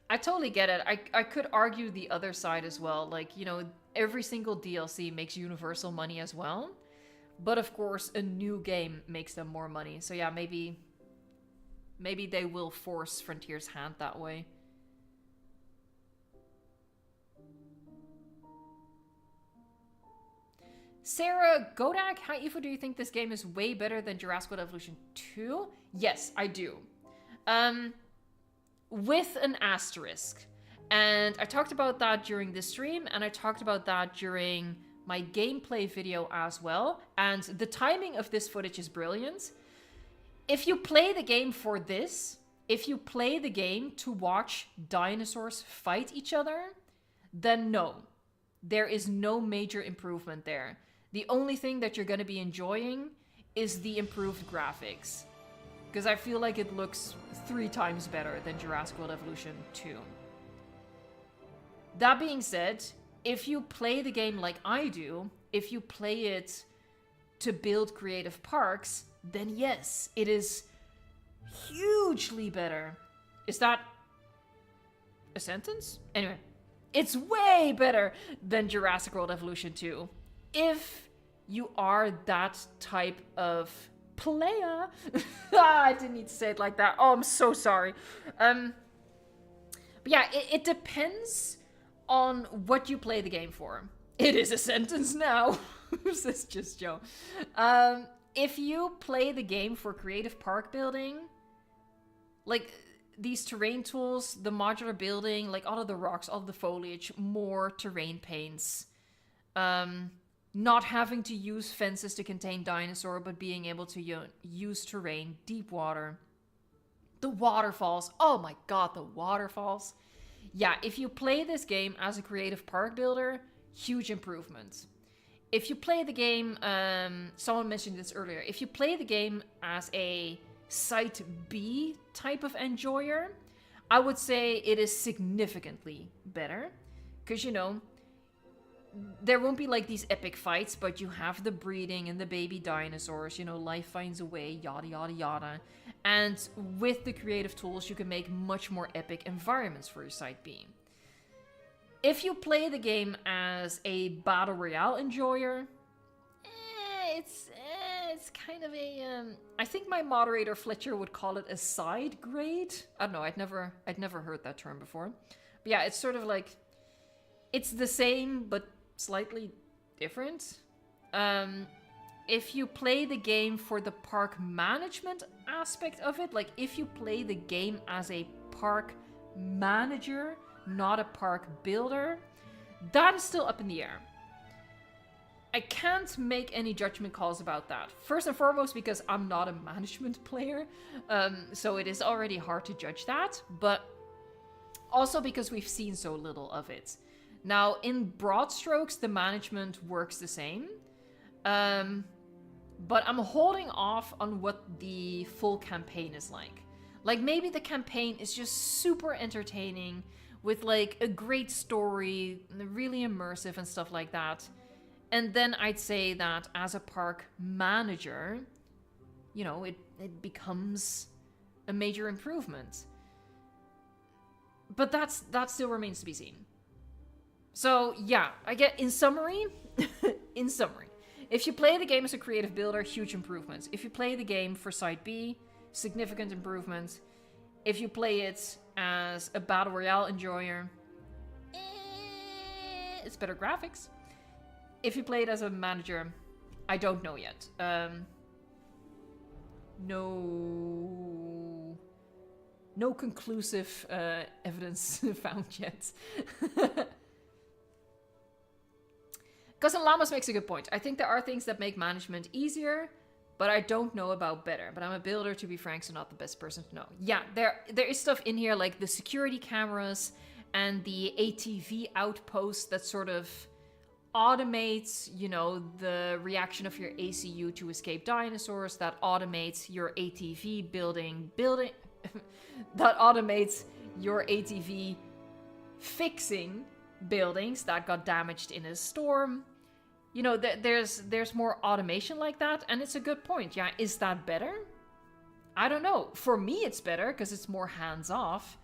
I totally get it. I could argue the other side as well. Like, you know, every single DLC makes Universal money as well. But of course, a new game makes them more money. So yeah, maybe they will force Frontier's hand that way. Sarah Godak, hi Evo, do you think this game is way better than Jurassic World Evolution 2? Yes, I do. With an asterisk. And I talked about that during this stream, and I talked about that during my gameplay video as well. And the timing of this footage is brilliant. If you play the game for this, if you play the game to watch dinosaurs fight each other, then no. There is no major improvement there. The only thing that you're going to be enjoying is the improved graphics. Because I feel like it looks 3 times better than Jurassic World Evolution 2. That being said, if you play the game like I do, if you play it to build creative parks, then yes, it is hugely better. Is that a sentence? Anyway, it's way better than Jurassic World Evolution 2. If you are that type of player. I didn't need to say it like that. Oh, I'm so sorry. But yeah, it depends on what you play the game for. It is a sentence now. Says just Joe. If you play the game for creative park building, like these terrain tools, the modular building, like all of the rocks, all of the foliage, more terrain paints, not having to use fences to contain dinosaur, but being able to use terrain, deep water, the waterfalls. Oh my god, the waterfalls. Yeah, if you play this game as a creative park builder, huge improvement. If you play the game, someone mentioned this earlier, if you play the game as a Site B type of enjoyer, I would say it is significantly better. Because, you know, there won't be like these epic fights, but you have the breeding and the baby dinosaurs, you know, life finds a way, yada yada yada. And with the creative tools, you can make much more epic environments for your Site B. If you play the game as a Battle Royale enjoyer, it's kind of a, I think my moderator Fletcher would call it a side grade. I don't know, I'd never heard that term before. But yeah, it's sort of like, it's the same, but slightly different. If you play the game for the park management aspect of it, like if you play the game as a park manager, not a park builder, that is still up in the air. I can't make any judgment calls about that. First and foremost, because I'm not a management player, so it is already hard to judge that, but also because we've seen so little of it. Now, in broad strokes, the management works the same, but I'm holding off on what the full campaign is like. Like, maybe the campaign is just super entertaining, with like a great story, really immersive and stuff like that. And then I'd say that as a park manager, you know, it becomes a major improvement. But that still remains to be seen. So yeah, I get, in summary, if you play the game as a creative builder, huge improvements. If you play the game for Site B, significant improvements. If you play it as a Battle Royale enjoyer, it's better graphics. If you play it as a manager, I don't know yet. No conclusive evidence found yet. Cousin Lamas makes a good point. I think there are things that make management easier, but I don't know about better. But I'm a builder, to be frank, so not the best person to know. Yeah, there is stuff in here like the security cameras and the ATV outpost that sort of automates, you know, the reaction of your ACU to escape dinosaurs, that automates your ATV building that automates your ATV fixing buildings that got damaged in a storm. You know, there's more automation like that, and it's a good point. Yeah, is that better? I don't know. For me, it's better because it's more hands-off.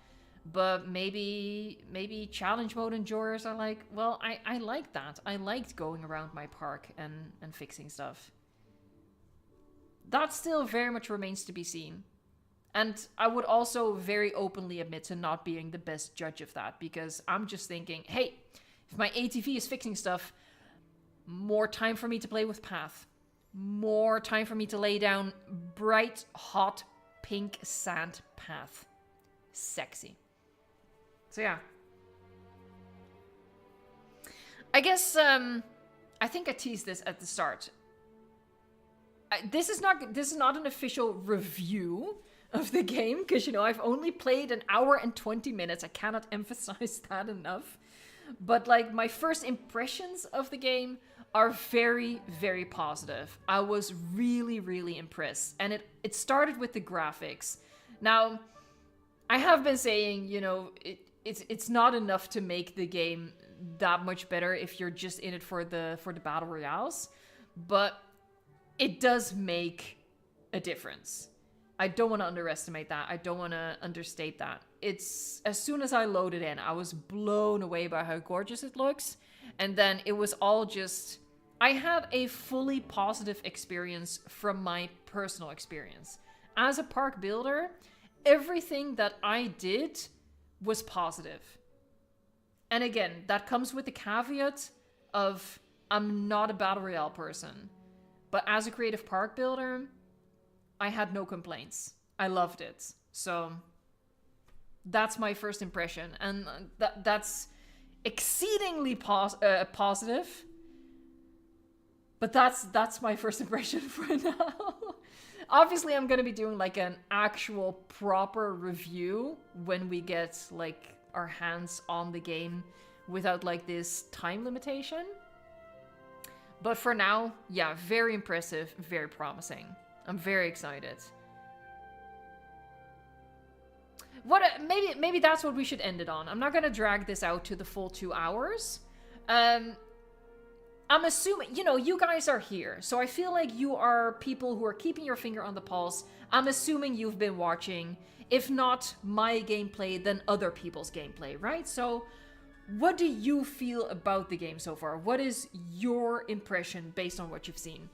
But maybe challenge mode enjoyers are like, well, I like that. I liked going around my park and fixing stuff. That still very much remains to be seen. And I would also very openly admit to not being the best judge of that, because I'm just thinking, hey, if my ATV is fixing stuff, more time for me to play with Path. More time for me to lay down bright, hot, pink sand Path. Sexy. So yeah. I guess, I think I teased this at the start. This is not an official review of the game, because, you know, I've only played an hour and 20 minutes. I cannot emphasize that enough. But, like, my first impressions of the game are very, very positive. I was really, really impressed. And it started with the graphics. Now, I have been saying, you know, it's not enough to make the game that much better if you're just in it for the battle royales, but it does make a difference. I don't want to underestimate that. I don't want to understate that. It's, as soon as I loaded in, I was blown away by how gorgeous it looks, and then it was all just, I had a fully positive experience from my personal experience. As a park builder, everything that I did was positive. And again, that comes with the caveat of I'm not a battle royale person. But as a creative park builder, I had no complaints. I loved it. So that's my first impression. And that's exceedingly positive. But that's my first impression for now. Obviously, I'm going to be doing like an actual proper review when we get like our hands on the game without like this time limitation. But for now, yeah, very impressive, very promising. I'm very excited. Maybe that's what we should end it on. I'm not going to drag this out to the full 2 hours. I'm assuming, you know, you guys are here, so I feel like you are people who are keeping your finger on the pulse. I'm assuming you've been watching, if not my gameplay, then other people's gameplay, right? So what do you feel about the game so far? What is your impression based on what you've seen?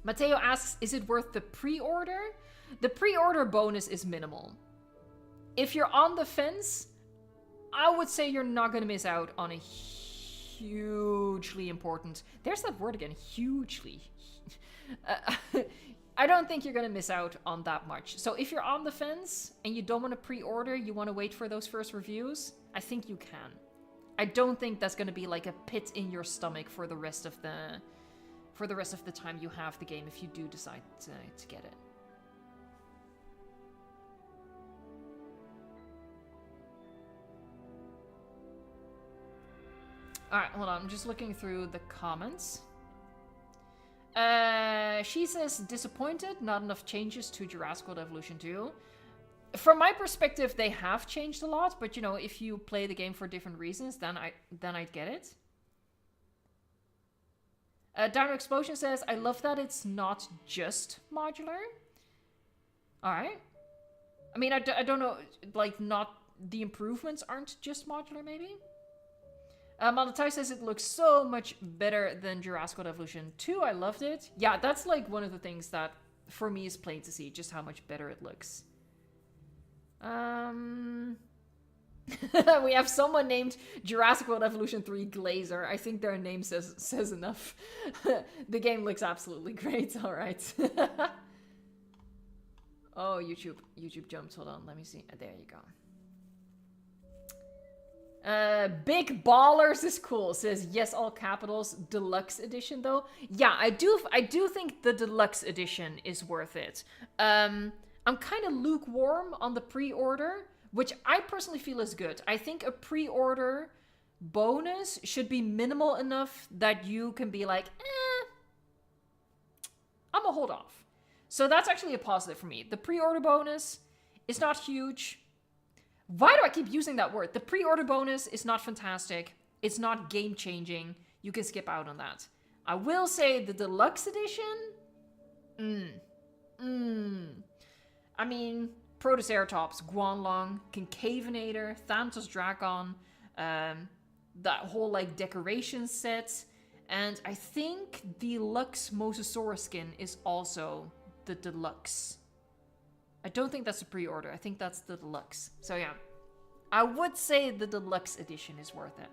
Mateo asks, is it worth the pre-order? The pre-order bonus is minimal. If you're on the fence, I would say you're not going to miss out on a hugely important, there's that word again, hugely. I don't think you're going to miss out on that much. So if you're on the fence and you don't want to pre-order, you want to wait for those first reviews, I think you can. I don't think that's going to be like a pit in your stomach for the rest of the time you have the game if you do decide to get it. Alright, hold on. I'm just looking through the comments. She says, disappointed, not enough changes to Jurassic World Evolution 2. From my perspective, they have changed a lot, but you know, if you play the game for different reasons, then I'd get it. Dino Explosion says, I love that it's not just modular. Alright. I mean, I don't know, like, not the improvements aren't just modular, maybe? Malatai says it looks so much better than Jurassic World Evolution 2. I loved it. Yeah, that's like one of the things that for me is plain to see, just how much better it looks. We have someone named Jurassic World Evolution 3 Glazer. I think their name says enough. The game looks absolutely great. All right. Oh, YouTube jumped. Hold on. Let me see. There you go. Big Ballers is cool. Says yes, all capitals. Deluxe edition though. Yeah, I do think the deluxe edition is worth it. I'm kind of lukewarm on the pre-order, which I personally feel is good. I think a pre-order bonus should be minimal enough that you can be like, I'm gonna hold off. So that's actually a positive for me. The pre-order bonus is not huge. Why do I keep using that word? The pre-order bonus is not fantastic. It's not game-changing. You can skip out on that. I will say the deluxe edition? I mean, Protoceratops, Guanlong, Concavenator, Thanatos Dragon, that whole like decoration set, and I think the Lux Mosasaurus skin is also the deluxe. I don't think that's a pre-order. I think that's the deluxe. So yeah, I would say the deluxe edition is worth it.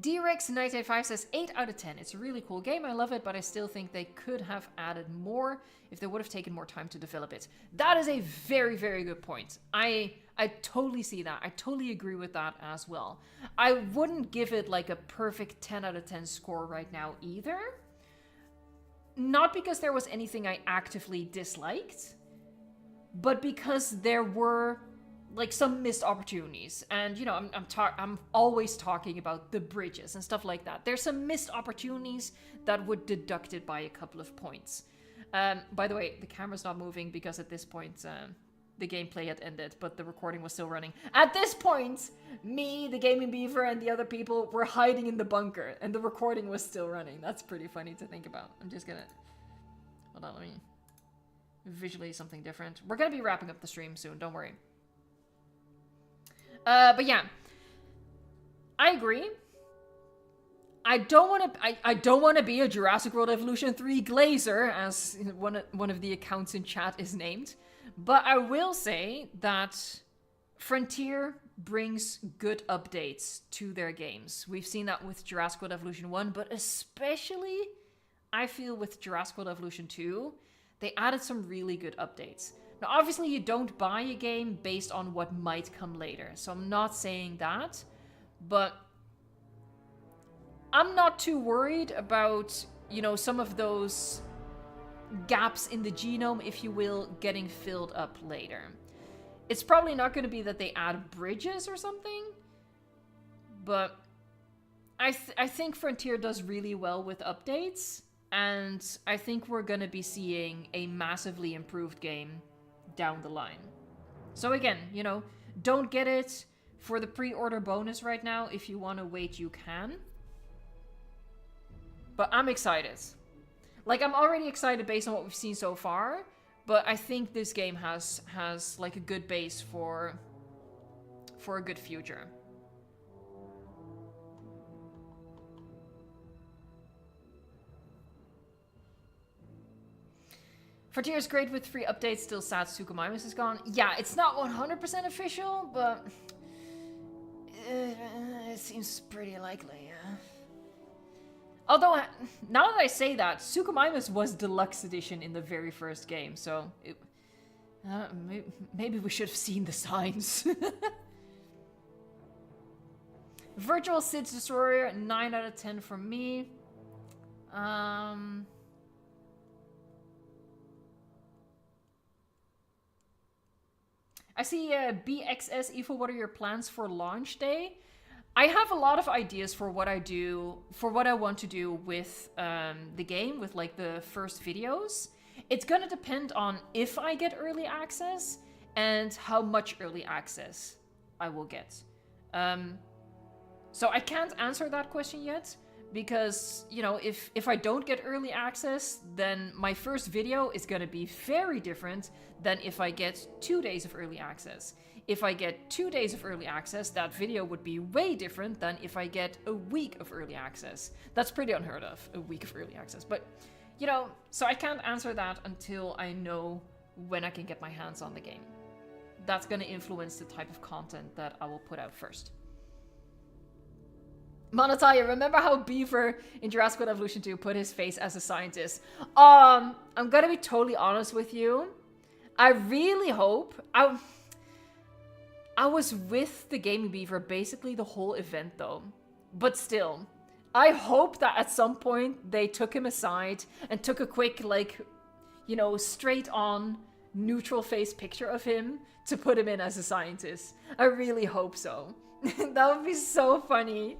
D-Rex985 says 8 out of 10. It's a really cool game. I love it, but I still think they could have added more if they would have taken more time to develop it. That is a very, very good point. I totally see that. I totally agree with that as well. I wouldn't give it like a perfect 10 out of 10 score right now either. Not because there was anything I actively disliked, but because there were like some missed opportunities. And you know, I'm always talking about the bridges and stuff like that. There's some missed opportunities that would deduct it by a couple of points. By the way, the camera's not moving because at this point the gameplay had ended, but the recording was still running. At this point, me, the Gaming Beaver, and the other people were hiding in the bunker, and the recording was still running. That's pretty funny to think about. I'm just gonna... Hold on, let me visualize something different. We're gonna be wrapping up the stream soon, don't worry. But yeah, I agree. I don't want to be a Jurassic World Evolution 3 glazer, as one of the accounts in chat is named. But I will say that Frontier brings good updates to their games. We've seen that with Jurassic World Evolution 1, but especially I feel with Jurassic World Evolution 2, they added some really good updates. Now, obviously, you don't buy a game based on what might come later, so I'm not saying that, but I'm not too worried about, you know, some of those gaps in the genome, if you will, getting filled up later. It's probably not going to be that they add bridges or something, but I think Frontier does really well with updates, and I think we're going to be seeing a massively improved game down the line. So again, you know, don't get it for the pre-order bonus right now. If you want to wait, you can. But I'm excited. Like, I'm already excited based on what we've seen so far, but I think this game has like a good base for a good future. Frontier is great with free updates, still sad Suchomimus is gone. Yeah, it's not 100% official, but it seems pretty likely, yeah. Although, now that I say that, Suchomimus was deluxe edition in the very first game, so maybe we should have seen the signs. Virtual Sid's Destroyer, 9 out of 10 from me. I see BXS Evil, what are your plans for launch day? I have a lot of ideas for what I want to do with the game, with like the first videos. It's gonna depend on if I get early access and how much early access I will get. So I can't answer that question yet, because, you know, if I don't get early access, then my first video is gonna be very different than if I get 2 days of early access. If I get 2 days of early access, that video would be way different than if I get a week of early access. That's pretty unheard of, a week of early access. But, you know, so I can't answer that until I know when I can get my hands on the game. That's gonna influence the type of content that I will put out first. Monataya, remember how Beaver in Jurassic World Evolution 2 put his face as a scientist? I'm gonna be totally honest with you. I really hope... I was with the Gaming Beaver basically the whole event though. But still, I hope that at some point they took him aside and took a quick, like, you know, straight on neutral face picture of him to put him in as a scientist. I really hope so. That would be so funny.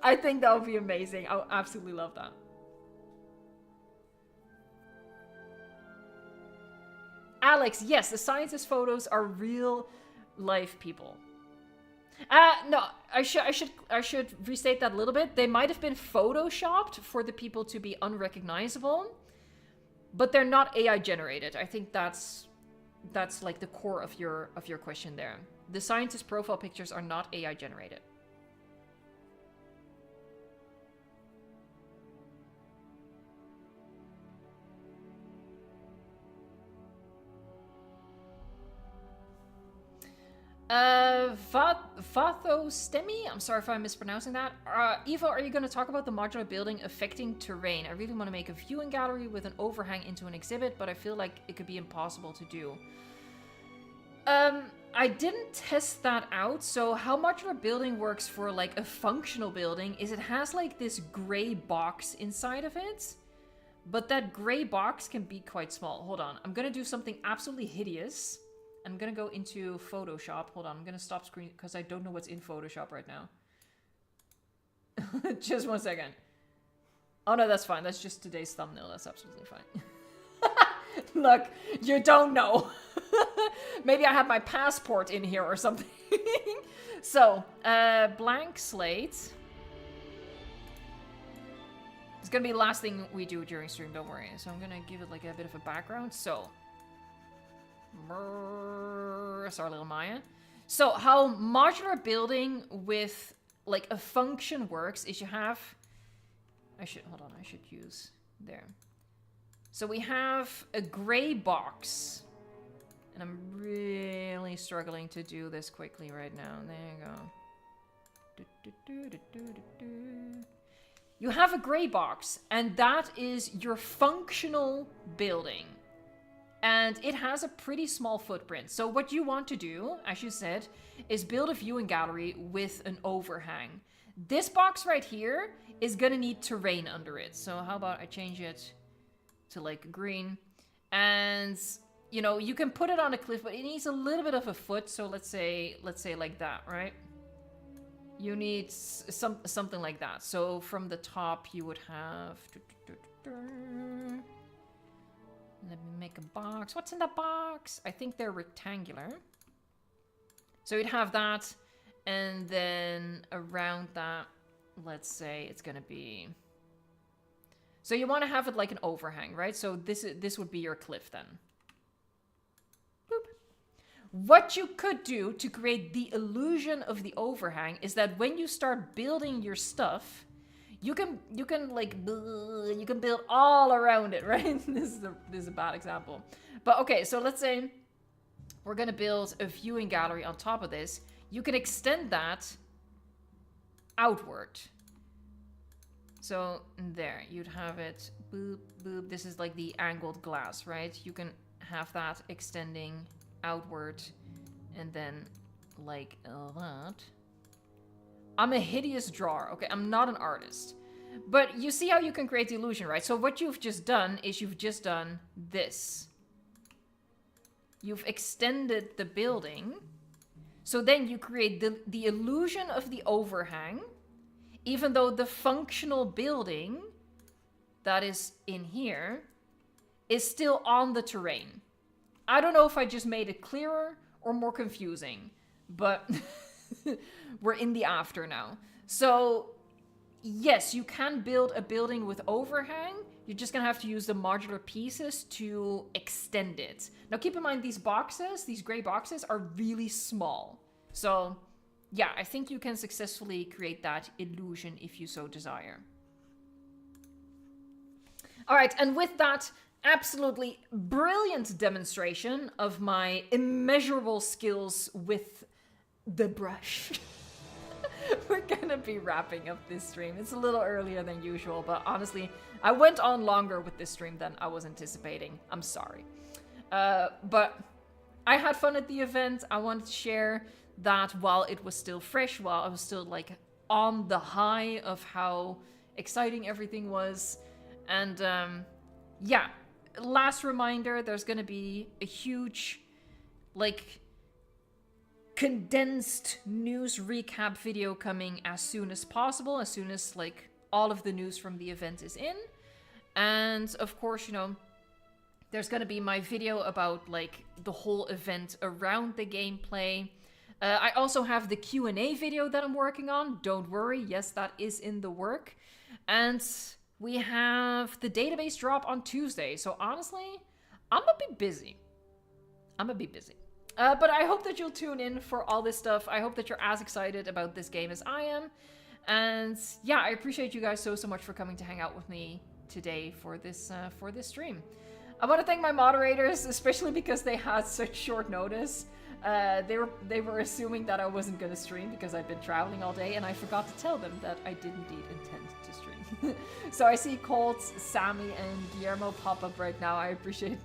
I think that would be amazing. I would absolutely love that. Alex, yes, the scientist photos are real life people. No, I should restate that a little bit. They might have been photoshopped for the people to be unrecognizable, but they're not AI generated. I think that's like the core of your question there. The scientist profile pictures are not AI generated. Vathostemi? I'm sorry if I'm mispronouncing that. Eva, are you going to talk about the modular building affecting terrain? I really want to make a viewing gallery with an overhang into an exhibit, but I feel like it could be impossible to do. I didn't test that out, so how modular building works for like a functional building is it has like this gray box inside of it, but that gray box can be quite small. Hold on, I'm going to do something absolutely hideous. I'm gonna go into Photoshop. Hold on, I'm gonna stop screen because I don't know what's in Photoshop right now. Just 1 second. Oh no, that's fine. That's just today's thumbnail. That's absolutely fine. Look, you don't know. Maybe I have my passport in here or something. So, blank slate. It's gonna be the last thing we do during stream, don't worry. So I'm gonna give it like a bit of a background. So, sorry, little Maya. So how modular building with like a function works is you have, I should use there. So we have a gray box, and I'm really struggling to do this quickly right now. There you go. You have a gray box, and that is your functional building. And it has a pretty small footprint. So what you want to do, as you said, is build a viewing gallery with an overhang. This box right here is gonna need terrain under it. So how about I change it to like green? And you know, you can put it on a cliff, but it needs a little bit of a foot. So let's say like that, right? You need something like that. So from the top you would have... Let me make a box. What's in the box? I think they're rectangular. So you'd have that, and then around that, let's say it's gonna be... So you want to have it like an overhang, right? So this would be your cliff then. Boop. What you could do to create the illusion of the overhang is that when you start building your stuff, you can build all around it, right? This is a bad example. But okay, so let's say we're gonna build a viewing gallery on top of this. You can extend that outward. So there, you'd have it, boop, boop. This is like the angled glass, right? You can have that extending outward and then like that. I'm a hideous drawer, okay? I'm not an artist. But you see how you can create the illusion, right? So what you've just done is you've just done this. You've extended the building. So then you create the illusion of the overhang, even though the functional building that is in here is still on the terrain. I don't know if I just made it clearer or more confusing, but... We're in the after now. So, yes, you can build a building with overhang. You're just gonna have to use the modular pieces to extend it. Now, keep in mind, these boxes, these gray boxes, are really small. So, yeah, I think you can successfully create that illusion if you so desire. All right, and with that absolutely brilliant demonstration of my immeasurable skills with the brush. We're gonna be wrapping up this stream. It's a little earlier than usual, but honestly, I went on longer with this stream than I was anticipating. I'm sorry. But I had fun at the event. I wanted to share that while it was still fresh, while I was still like on the high of how exciting everything was. And yeah, last reminder, there's gonna be a huge, like, condensed news recap video coming as soon as possible, as soon as, like, all of the news from the event is in. And, of course, you know, there's gonna be my video about, like, the whole event around the gameplay. I also have the Q&A video that I'm working on. Don't worry, yes, that is in the work. And we have the database drop on Tuesday. So honestly, I'm a bit busy. But I hope that you'll tune in for all this stuff. I hope that you're as excited about this game as I am. And yeah, I appreciate you guys so much for coming to hang out with me today for this stream. I want to thank my moderators, especially because they had such short notice. They were assuming that I wasn't going to stream because I've been traveling all day, and I forgot to tell them that I did indeed intend to stream. So I see Colt, Sammy, and Guillermo pop up right now. I appreciate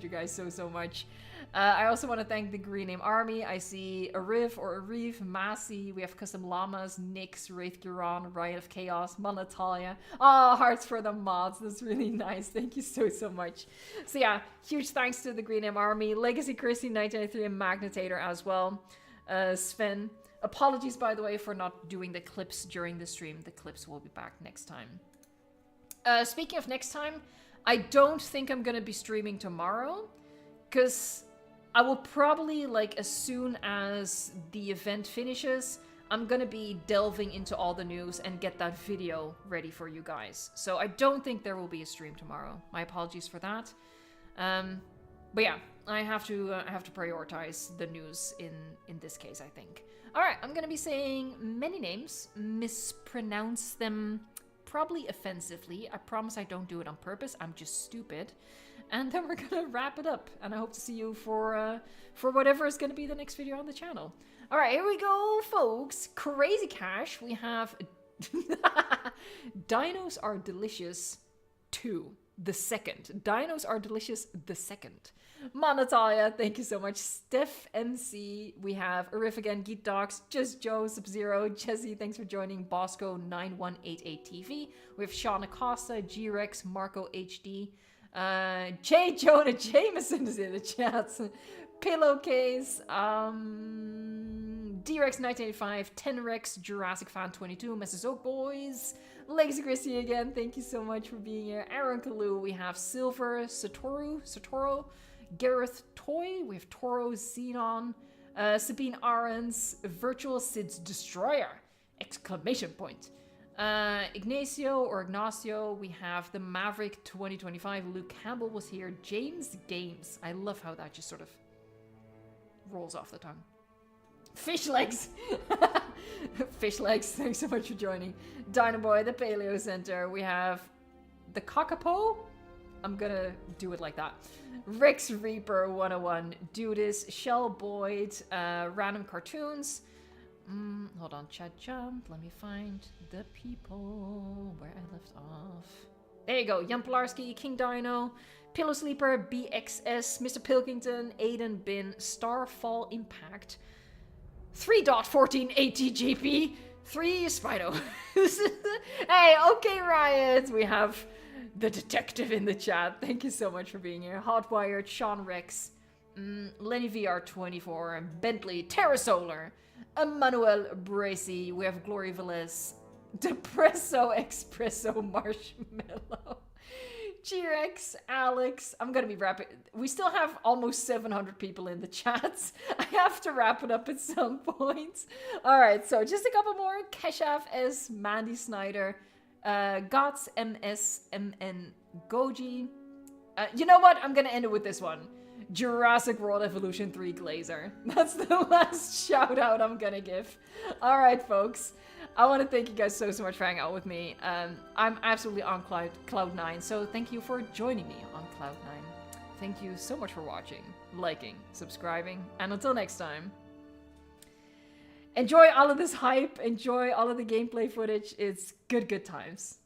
you guys so much. I also want to thank the Green Name Army. I see Ariv, Massey. We have Custom Llamas, Nyx, Wraith Duran, Riot of Chaos, Natalia. Oh, hearts for the mods. That's really nice. Thank you so much. So yeah, huge thanks to the Green Name Army, Legacy Christy 1993, and Magnetator as well. Sven, apologies by the way for not doing the clips during the stream. The clips will be back next time. Speaking of next time, I don't think I'm gonna be streaming tomorrow, because I will probably, like, as soon as the event finishes, I'm gonna be delving into all the news and get that video ready for you guys. So I don't think there will be a stream tomorrow. My apologies for that. But yeah, I have to prioritize the news in this case, I think. All right, I'm gonna be saying many names, mispronounce them probably offensively. I promise I don't do it on purpose. I'm just stupid. And then we're gonna wrap it up. And I hope to see you for whatever is gonna be the next video on the channel. All right, here we go, folks. Crazy Cash. We have Dinos Are Delicious 2, the second. Dinos Are Delicious, the second. Natalia, thank you so much. Steph MC. We have Arif again, Geek Docs, Just Joe, Sub-Zero, Jesse, thanks for joining. Bosco 9188 TV. We have Sean Acosta, G-Rex, Marco HD. J. Jonah Jameson is in the chat. Pillowcase, D-Rex 1985, Tenrex, Jurassic Fan 22, Mrs. Oak Boys, Legacy Christy again, thank you so much for being here. Aaron Kalu, we have Silver, Satoru, Gareth Toy, we have Toro, Xenon, Sabine Ahrens, Virtual Sid's Destroyer, exclamation point. Ignacio, we have the Maverick 2025, Luke Campbell was here, James Games, I love how that just sort of rolls off the tongue. Fish Legs, Fish Legs, thanks so much for joining. Dynaboy, the Paleo Center, we have the Kakapo, I'm gonna do it like that. Rex Reaper 101, Dudis, Shell Boyd, Random Cartoons. Hold on, chat jump. Let me find the people where I left off. There you go. Jan Pilarski, King Dino, Pillow Sleeper, BXS, Mr. Pilkington, Aiden Bin, Starfall Impact, 3.14 ATGP, 3 Spido. Hey, okay, Riot. We have the detective in the chat. Thank you so much for being here. Hotwired, Sean Rex, Lenny VR24, Bentley, Terrasolar, Emmanuel Bracy, we have Glory Velez, Depresso Espresso Marshmallow, G-Rex, Alex, I'm gonna be wrapping, we still have almost 700 people in the chats. I have to wrap it up at some point. Alright, so just a couple more. Keshav S, Mandy Snyder, Gots MSMN Goji. You know what? I'm gonna end it with this one. Jurassic World Evolution 3 Glazer. That's the last shout out I'm gonna give. Alright, folks. I want to thank you guys so much for hanging out with me. I'm absolutely on Cloud 9, so thank you for joining me on Cloud 9. Thank you so much for watching, liking, subscribing, and until next time. Enjoy all of this hype, enjoy all of the gameplay footage. It's good times.